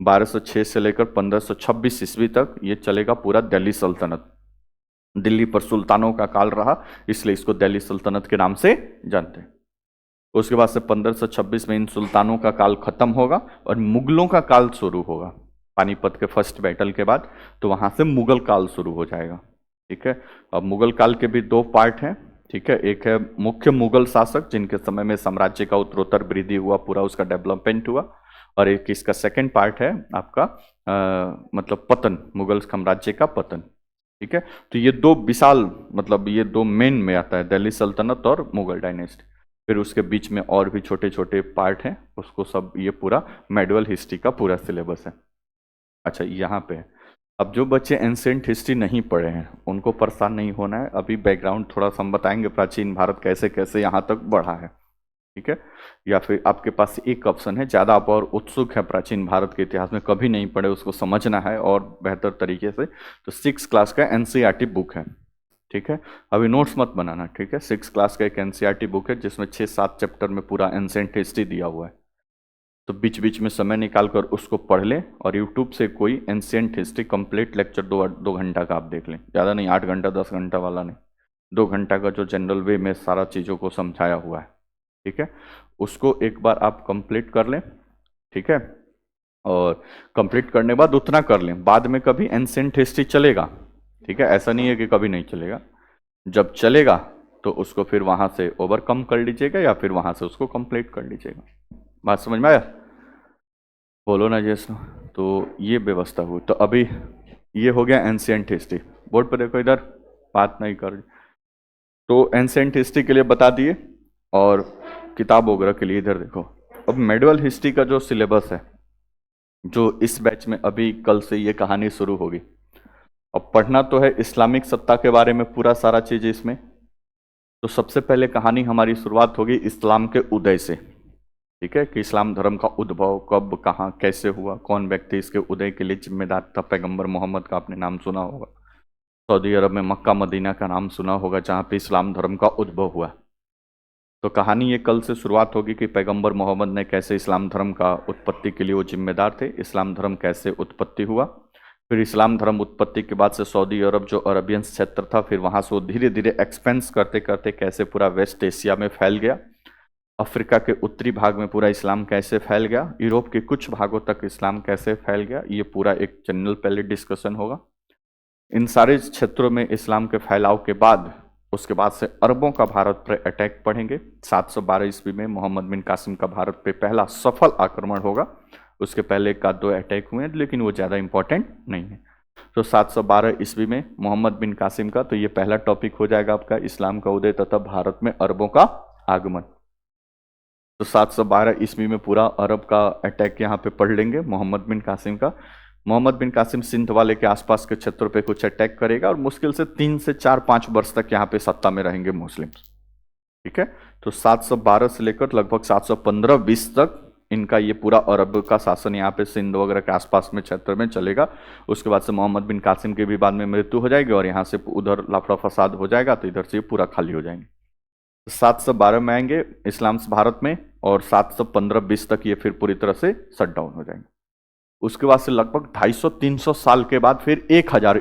1206 से लेकर 1526 ईस्वी तक ये चलेगा पूरा दिल्ली सल्तनत। दिल्ली पर सुल्तानों का काल रहा, इसलिए इसको दिल्ली सल्तनत के नाम से जानते हैं। उसके बाद से 1526 में इन सुल्तानों का काल खत्म होगा और मुगलों का काल शुरू होगा। पानीपत के फर्स्ट बैटल के बाद तो वहां से मुगल काल शुरू हो जाएगा। ठीक है, अब मुगल काल के भी 2 पार्ट हैं। ठीक है, एक है मुख्य मुगल शासक, जिनके समय में साम्राज्य का उत्तरोत्तर वृद्धि हुआ, पूरा उसका डेवलपमेंट हुआ, और एक इसका सेकेंड पार्ट है आपका मतलब पतन, मुगल साम्राज्य का पतन। ठीक है, तो ये 2 विशाल, मतलब ये 2 मेन में आता है, दिल्ली सल्तनत और मुगल डायनेस्टी। फिर उसके बीच में और भी छोटे छोटे पार्ट हैं, उसको सब ये पूरा मेडिवल हिस्ट्री का पूरा सिलेबस है। अच्छा, यहाँ पे अब जो बच्चे एंशिएंट हिस्ट्री नहीं पढ़े हैं उनको परेशान नहीं होना है। अभी बैकग्राउंड थोड़ा सा हम बताएंगे, प्राचीन भारत कैसे कैसे यहाँ तक बढ़ा है। ठीक है, या फिर आपके पास एक ऑप्शन है, ज़्यादा आप और उत्सुक है प्राचीन भारत के इतिहास में, कभी नहीं पढ़े, उसको समझना है और बेहतर तरीके से, तो 6 क्लास का एनसीईआरटी बुक है। ठीक है, अभी नोट्स मत बनाना। ठीक है, 6 क्लास का एक एनसीईआरटी बुक है, जिसमें 6-7 चैप्टर में पूरा एंशिएंट हिस्ट्री दिया हुआ है। तो बीच बीच में समय निकाल कर उसको पढ़ लें, और यूट्यूब से कोई एंशिएंट हिस्ट्री कंप्लीट लेक्चर 2 घंटा का आप देख लें, ज़्यादा नहीं, 8 घंटा 10 घंटा वाला नहीं, 2 घंटा का जो जनरल वे में सारा चीज़ों को समझाया हुआ है। ठीक है, उसको एक बार आप कंप्लीट कर लें। ठीक है, और कंप्लीट करने के बाद उतना कर लें, बाद में कभी एंशिएंट हिस्ट्री चलेगा। ठीक है, ऐसा नहीं है कि कभी नहीं चलेगा, जब चलेगा तो उसको फिर वहां से ओवरकम कर लीजिएगा, या फिर वहां से उसको कंप्लीट कर लीजिएगा। बात समझ में आया? बोलो ना जैसा। तो ये व्यवस्था हुई। तो अभी ये हो गया एंशिएंट हिस्ट्री। बोर्ड पर देखो, इधर बात नहीं कर, तो एंशिएंट हिस्ट्री के लिए बता दिए, और किताब वगैरह के लिए इधर देखो। अब मेडिवल हिस्ट्री का जो सिलेबस है, जो इस बैच में अभी कल से ये कहानी शुरू होगी। अब पढ़ना तो है इस्लामिक सत्ता के बारे में पूरा सारा चीज इसमें। तो सबसे पहले कहानी हमारी शुरुआत होगी इस्लाम के उदय से। ठीक है, कि इस्लाम धर्म का उद्भव कब, कहाँ, कैसे हुआ, कौन व्यक्ति इसके उदय के लिए जिम्मेदार था। पैगंबर मोहम्मद का आपने नाम सुना होगा। सऊदी अरब में मक्का मदीना का नाम सुना होगा, जहाँ पे इस्लाम धर्म का उद्भव हुआ। तो कहानी ये कल से शुरुआत होगी कि पैगंबर मोहम्मद ने कैसे इस्लाम धर्म का उत्पत्ति के लिए वो जिम्मेदार थे, इस्लाम धर्म कैसे उत्पत्ति हुआ। फिर इस्लाम धर्म उत्पत्ति के बाद से सऊदी अरब जो अरबियन क्षेत्र था, फिर वहाँ से वो धीरे धीरे एक्सपेंस करते करते कैसे पूरा वेस्ट एशिया में फैल गया, अफ्रीका के उत्तरी भाग में पूरा इस्लाम कैसे फैल गया, यूरोप के कुछ भागों तक इस्लाम कैसे फैल गया। ये पूरा एक जनरल पहले डिस्कशन होगा। इन सारे क्षेत्रों में इस्लाम के फैलाव के बाद उसके बाद से अरबों का भारत पर अटैक पड़ेंगे। 712 ईस्वी में मोहम्मद बिन कासिम का भारत पे पहला सफल आक्रमण होगा। उसके पहले एक आध 2 अटैक हुए हैं, लेकिन वो ज़्यादा इंपॉर्टेंट नहीं है। तो 712 ईस्वी में मोहम्मद बिन कासिम का, तो ये पहला टॉपिक हो जाएगा आपका, इस्लाम का उदय तथा भारत में अरबों का आगमन। तो 712 ईस्वी में पूरा अरब का अटैक यहाँ पे पढ़ लेंगे मोहम्मद बिन कासिम का। मोहम्मद बिन कासिम सिंध वाले के आसपास के क्षेत्रों पे कुछ अटैक करेगा, और मुश्किल से 3 से 4-5 वर्ष तक यहाँ पे सत्ता में रहेंगे मुस्लिम। ठीक है, तो 712 से लेकर लगभग 715-20 तक इनका ये पूरा अरब का शासन यहाँ पे सिंध वगैरह के आसपास में क्षेत्र में चलेगा। उसके बाद से मोहम्मद बिन कासिम की भी बाद में मृत्यु हो जाएगी, और यहाँ से उधर लाफड़ा फसाद हो जाएगा, तो इधर से पूरा खाली हो जाएंगे। 712 में आएंगे इस्लाम भारत में, और 715-20 तक ये फिर पूरी तरह से शट डाउन हो जाएंगे। उसके बाद से लगभग 250-300 साल के बाद फिर 1000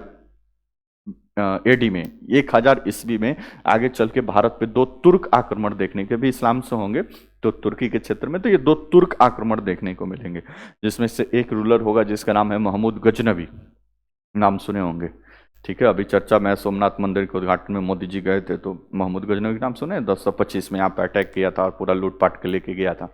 एडी में, 1000 ईस्वी में आगे चल के भारत पे 2 तुर्क आक्रमण देखने के भी इस्लाम से होंगे। तो तुर्की के क्षेत्र में तो ये 2 तुर्क आक्रमण देखने को मिलेंगे, जिसमें से एक रूलर होगा जिसका नाम है महमूद गजनवी, नाम सुने होंगे। ठीक है, अभी चर्चा में सोमनाथ मंदिर के उद्घाटन में मोदी जी गए थे, तो महमूद गजनवी नाम सुने, 1025 में यहाँ पे अटैक किया था और पूरा लूटपाट के लेके गया था।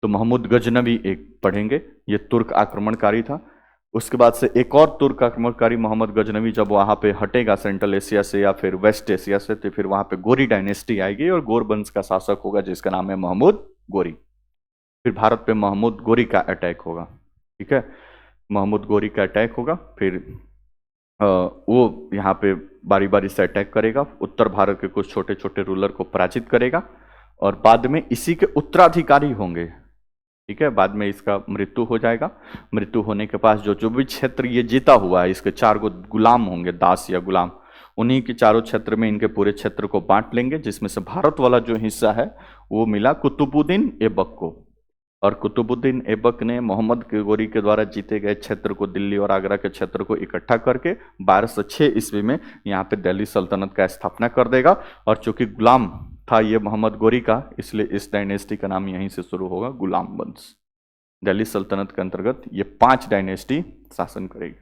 तो महमूद गजनवी एक पढ़ेंगे, ये तुर्क आक्रमणकारी था। उसके बाद से एक और तुर्क आक्रमणकारी मोहम्मद गजनवी जब वहाँ पे हटेगा सेंट्रल एशिया से या फिर वेस्ट एशिया से, तो फिर वहाँ पे गोरी डायनेस्टी आएगी और गोर वंश का शासक होगा जिसका नाम है महमूद गोरी। फिर भारत पे महमूद गोरी का अटैक होगा। ठीक है, महमूद गोरी का अटैक होगा, फिर वो यहाँ पे बारी बारी से अटैक करेगा, उत्तर भारत के कुछ छोटे छोटे रूलर को पराजित करेगा, और बाद में इसी के उत्तराधिकारी होंगे। ठीक है, बाद में इसका मृत्यु हो जाएगा। मृत्यु होने के पास जो जो भी क्षेत्र ये जीता हुआ है, इसके 4 गो गुलाम होंगे, दास या गुलाम, उन्हीं के चारों क्षेत्र में इनके पूरे क्षेत्र को बांट लेंगे, जिसमें से भारत वाला जो हिस्सा है वो मिला कुतुबुद्दीन ऐबक को। और कुतुबुद्दीन ऐबक ने मोहम्मद गोरी के द्वारा जीते गए क्षेत्र को, दिल्ली और आगरा के क्षेत्र को इकट्ठा करके 1206 ईस्वी में यहाँ पे दिल्ली सल्तनत का स्थापना कर देगा। और चूंकि गुलाम था ये मोहम्मद गोरी का, इसलिए इस डायनेस्टी का नाम यहीं से शुरू होगा, गुलाम वंश। दिल्ली सल्तनत के अंतर्गत ये 5 डायनेस्टी शासन करेगी।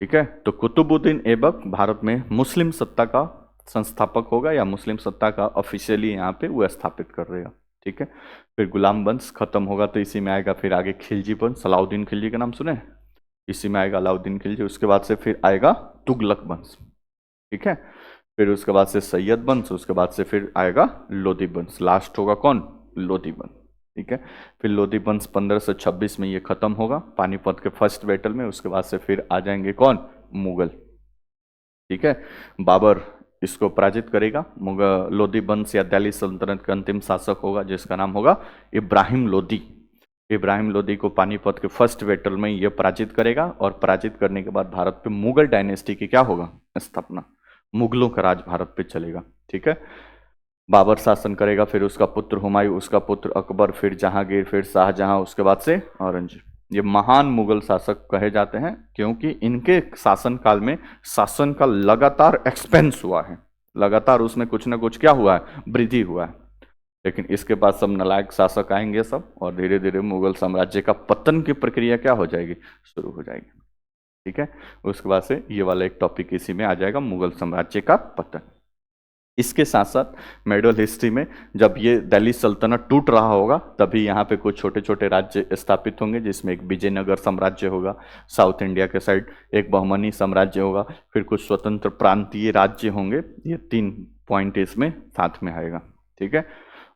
ठीक है, तो कुतुबुद्दीन ऐबक भारत में मुस्लिम सत्ता का संस्थापक होगा, या मुस्लिम सत्ता का ऑफिशियली यहाँ पे वो स्थापित कर देगा। ठीक है, फिर गुलाम वंश खत्म होगा तो इसी में आएगा फिर आगे खिलजी वंश, सलाउद्दीन खिलजी का नाम सुने, इसी में आएगा अलाउद्दीन खिलजी। उसके बाद से फिर आएगा तुगलक वंश। ठीक है, फिर उसके बाद से सैयद वंश, उसके बाद से फिर आएगा लोधी वंश, लास्ट होगा कौन, लोधी वंश। ठीक है, फिर लोधी वंश 1526 में ये खत्म होगा पानीपत के फर्स्ट बैटल में। उसके बाद से फिर आ जाएंगे कौन, मुगल। ठीक है, बाबर इसको पराजित करेगा। मुगल लोधी वंश या दिल्ली सल्तनत का अंतिम शासक होगा जिसका नाम होगा इब्राहिम लोधी। इब्राहिम लोधी को पानीपत के फर्स्ट बैटल में ये पराजित करेगा, और पराजित करने के बाद भारत पे मुगल डायनेस्टी की क्या होगा, स्थापना, मुगलों का राज भारत पे चलेगा। ठीक है, बाबर शासन करेगा, फिर उसका पुत्र हुमायूं, उसका पुत्र अकबर, फिर जहांगीर, फिर शाहजहां, उसके बाद से औरंगजेब। ये महान मुगल शासक कहे जाते हैं क्योंकि इनके शासन काल में शासन का लगातार एक्सपेंस हुआ है, लगातार उसमें कुछ ना कुछ क्या हुआ है, वृद्धि हुआ है। लेकिन इसके बाद सब नालायक शासक आएंगे सब, और धीरे धीरे मुगल साम्राज्य का पतन की प्रक्रिया क्या हो जाएगी, शुरू हो जाएगी। ठीक है, उसके बाद से ये वाला एक टॉपिक इसी में आ जाएगा, मुगल साम्राज्य का पतन। इसके साथ साथ मेडिवल हिस्ट्री में जब ये दिल्ली सल्तनत टूट रहा होगा, तभी यहाँ पे कुछ छोटे छोटे राज्य स्थापित होंगे, जिसमें एक विजयनगर साम्राज्य होगा साउथ इंडिया के साइड, एक बहमनी साम्राज्य होगा, फिर कुछ स्वतंत्र प्रांतीय राज्य होंगे। ये 3 पॉइंट इसमें साथ में आएगा। ठीक है,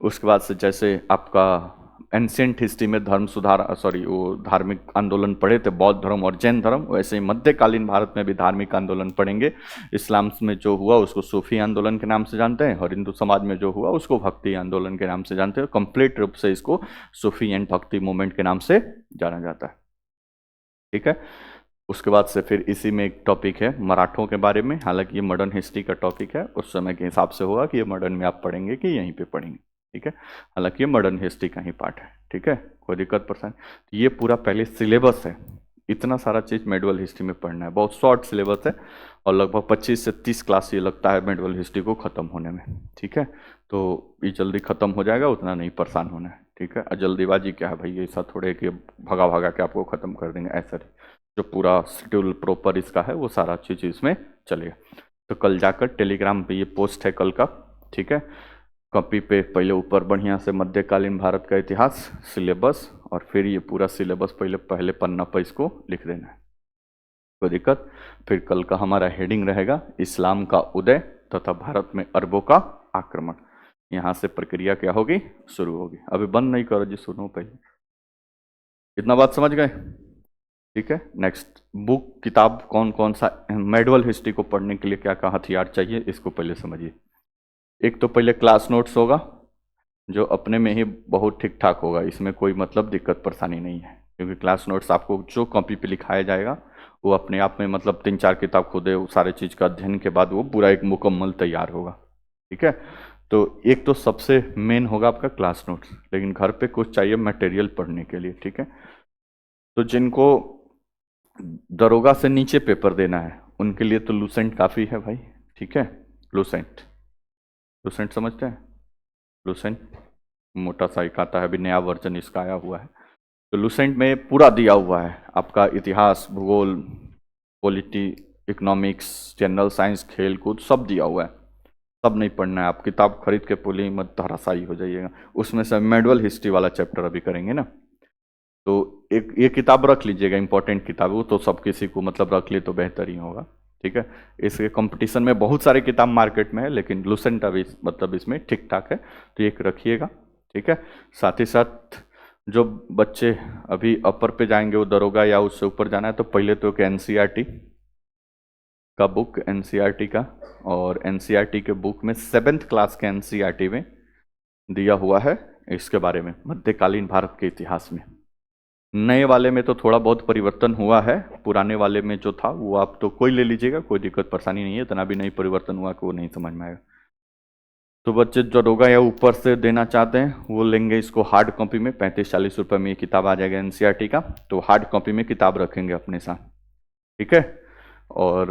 उसके बाद से जैसे आपका एंशिएंट हिस्ट्री में धर्म सुधार वो धार्मिक आंदोलन पढ़े थे, बौद्ध धर्म और जैन धर्म, वैसे ही मध्यकालीन भारत में भी धार्मिक आंदोलन पढ़ेंगे। इस्लाम में जो हुआ उसको सूफी आंदोलन के नाम से जानते हैं, और हिंदू समाज में जो हुआ उसको भक्ति आंदोलन के नाम से जानते हैं। कंप्लीट रूप से इसको सूफी एंड भक्ति मूवमेंट के नाम से जाना जाता है। ठीक है, उसके बाद से फिर इसी में एक टॉपिक है मराठों के बारे में, हालांकि ये मॉडर्न हिस्ट्री का टॉपिक है, उस समय के हिसाब से होगा कि ये मॉडर्न में आप पढ़ेंगे कि यहीं पे पढ़ेंगे। ठीक है, हालांकि ये मॉडर्न हिस्ट्री का ही पार्ट है। ठीक है, कोई दिक्कत परेशानी, तो ये पूरा पहले सिलेबस है, इतना सारा चीज़ मेडिवल हिस्ट्री में पढ़ना है, बहुत शॉर्ट सिलेबस है, और लगभग 25 से 30 क्लास ये लगता है मेडिवल हिस्ट्री को ख़त्म होने में। ठीक है, तो ये जल्दी ख़त्म हो जाएगा, उतना नहीं परेशान होना है। ठीक है, और जल्दीबाजी क्या है भाई, ऐसा थोड़े कि भगा भगा के आपको ख़त्म कर देंगे, ऐसा नहीं, जो पूरा शेड्यूल प्रॉपर इसका है वो सारा चीज़ इसमें चलेगा। तो कल जाकर टेलीग्राम पे ये पोस्ट है कल का। ठीक है, कॉपी पे पहले ऊपर बढ़िया से मध्यकालीन भारत का इतिहास सिलेबस, और फिर ये पूरा सिलेबस पहले पन्ना पर इसको लिख देना है, कोई दिक्कत। फिर कल का हमारा हेडिंग रहेगा इस्लाम का उदय तथा भारत में अरबों का आक्रमण। यहाँ से प्रक्रिया क्या होगी, शुरू होगी। अभी बंद नहीं करो जी, सुनो पहले, इतना बात समझ गए। ठीक है, नेक्स्ट बुक किताब कौन कौन सा, मेडिवल हिस्ट्री को पढ़ने के लिए क्या क्या हथियार चाहिए, इसको पहले समझिए। एक तो पहले क्लास नोट्स होगा, जो अपने में ही बहुत ठीक ठाक होगा, इसमें कोई मतलब दिक्कत परेशानी नहीं है, क्योंकि क्लास नोट्स आपको जो कॉपी पे लिखाया जाएगा वो अपने आप में मतलब 3-4 किताब खुद है, वो सारे चीज़ का अध्ययन के बाद वो पूरा एक मुकम्मल तैयार होगा। ठीक है, तो एक तो सबसे मेन होगा आपका क्लास नोट्स, लेकिन घर पे कुछ चाहिए मटेरियल पढ़ने के लिए। ठीक है, तो जिनको दरोगा से नीचे पेपर देना है उनके लिए तो लूसेंट काफ़ी है भाई। ठीक है, लूसेंट समझते हैं, लूसेंट मोटा सा एक आता है, अभी नया वर्जन इसका आया हुआ है। तो लूसेंट में पूरा दिया हुआ है आपका इतिहास, भूगोल, पॉलिटी, इकोनॉमिक्स, जनरल साइंस, खेल कूद सब दिया हुआ है। सब नहीं पढ़ना है, आप किताब खरीद के पुली मत धराशायी हो जाइएगा। उसमें से मेडिवल हिस्ट्री वाला चैप्टर अभी करेंगे ना, तो एक किताब रख लीजिएगा, इंपॉर्टेंट किताब, वो तो सब किसी को मतलब रख ले तो बेहतर ही होगा। ठीक है, इसके कंपटीशन में बहुत सारे किताब मार्केट में है, लेकिन लूसेंट अभी मतलब इसमें ठीक ठाक है, तो एक रखिएगा। ठीक है, साथ ही साथ जो बच्चे अभी अपर पे जाएंगे वो दरोगा या उससे ऊपर जाना है तो पहले तो एक एनसीईआरटी का बुक, एनसीईआरटी का, और एनसीईआरटी के बुक में 7th क्लास के एनसीईआरटी में दिया हुआ है इसके बारे में, मध्यकालीन भारत के इतिहास में। नए वाले में तो थोड़ा बहुत परिवर्तन हुआ है, पुराने वाले में जो था वो आप तो कोई ले लीजिएगा, कोई दिक्कत परेशानी नहीं है, इतना भी नहीं परिवर्तन हुआ कि वो नहीं समझ में आएगा। तो बच्चे जो दरोगा या ऊपर से देना चाहते हैं वो लेंगे इसको हार्ड कॉपी में, 35-40 रुपये में ये किताब आ जाएगा एनसीईआरटी का, तो हार्ड कॉपी में किताब रखेंगे अपने साथ, ठीक है। और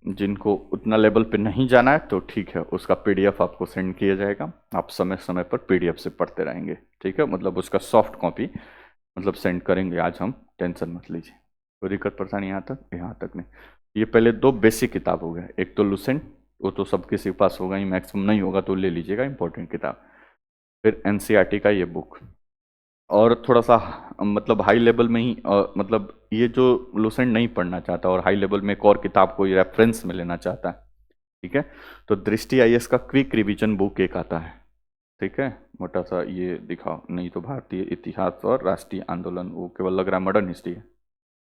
जिनको उतना लेवल पे नहीं जाना है तो ठीक है, उसका पीडीएफ आपको सेंड किया जाएगा, आप समय समय पर पीडीएफ से पढ़ते रहेंगे, ठीक है। मतलब उसका सॉफ्ट कॉपी मतलब सेंड करेंगे आज हम, टेंशन मत लीजिए। कोई दिक्कत परेशानी यहाँ तक नहीं। ये पहले 2 बेसिक किताब हो गया, एक तो लुसेंट, वो तो सब किसी के पास होगा ही, मैक्सिमम नहीं होगा तो ले लीजिएगा, इंपॉर्टेंट किताब। फिर एनसीईआरटी का ये बुक, और थोड़ा सा मतलब हाई लेवल में ही मतलब ये जो लुसेंट नहीं पढ़ना चाहता और हाई लेवल में एक और किताब को रेफरेंस में लेना चाहता है, ठीक है, तो दृष्टि आईएएस का क्विक रिवीजन बुक एक आता है, ठीक है, मोटा सा ये दिखाओ, नहीं तो भारतीय इतिहास और राष्ट्रीय आंदोलन, वो केवल लग रहा है मॉडर्न हिस्ट्री है,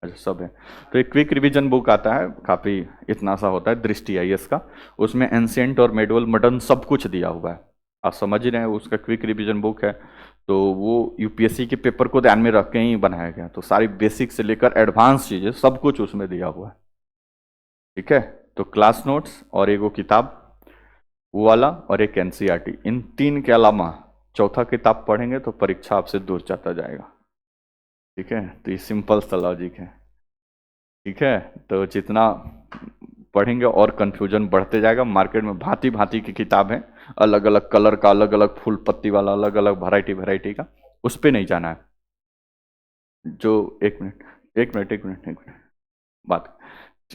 अच्छा सब है। तो एक क्विक रिवीजन बुक आता है, काफ़ी इतना सा होता है, दृष्टि आईएएस का, उसमें एंशिएंट और मेडुअल मॉडर्न सब कुछ दिया हुआ है, आप समझ ही रहे हैं, उसका क्विक रिवीजन बुक है, तो वो यूपीएससी के पेपर को ध्यान में रख के ही बनाया गया, तो सारी बेसिक से लेकर एडवांस चीज़ें सब कुछ उसमें दिया हुआ है, ठीक है। तो क्लास नोट्स और एगो किताब वो वाला और एक एनसीईआरटी, इन 3 के अलावा चौथा किताब पढ़ेंगे तो परीक्षा आपसे दूर जाता जाएगा, ठीक है। तो ये सिंपल सा लॉजिक है, ठीक है। तो जितना पढ़ेंगे और कंफ्यूजन बढ़ते जाएगा, मार्केट में भांति भांति की किताब है, अलग अलग कलर का, अलग अलग फूल पत्ती वाला, अलग अलग वैरायटी का, उस पर नहीं जाना है। जो एक मिनट बात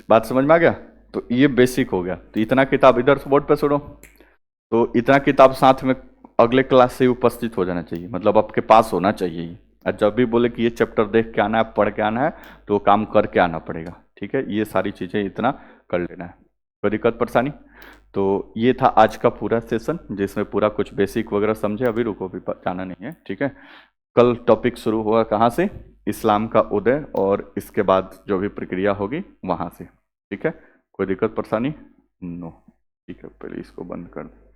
बात समझ में आ गया। तो ये बेसिक हो गया, तो इतना किताब इधर से बोर्ड पे सुनो, तो इतना किताब साथ में अगले क्लास से उपस्थित हो जाना चाहिए, मतलब आपके पास होना चाहिए। और जब भी बोले कि ये चैप्टर देख के आना है, पढ़ के आना है, तो काम करके आना पड़ेगा, ठीक है। ये सारी चीज़ें इतना कर लेना है, कोई दिक्कत परेशानी। तो ये था आज का पूरा सेशन, जिसमें पूरा कुछ बेसिक वगैरह समझे, अभी रुको, भी जाना नहीं है, ठीक है। कल टॉपिक शुरू होगा कहाँ से, इस्लाम का उदय, और इसके बाद जो भी प्रक्रिया होगी वहाँ से, ठीक है। कोई दिक्कत परेशानी? नो, ठीक है, पहले इसको बंद कर दें।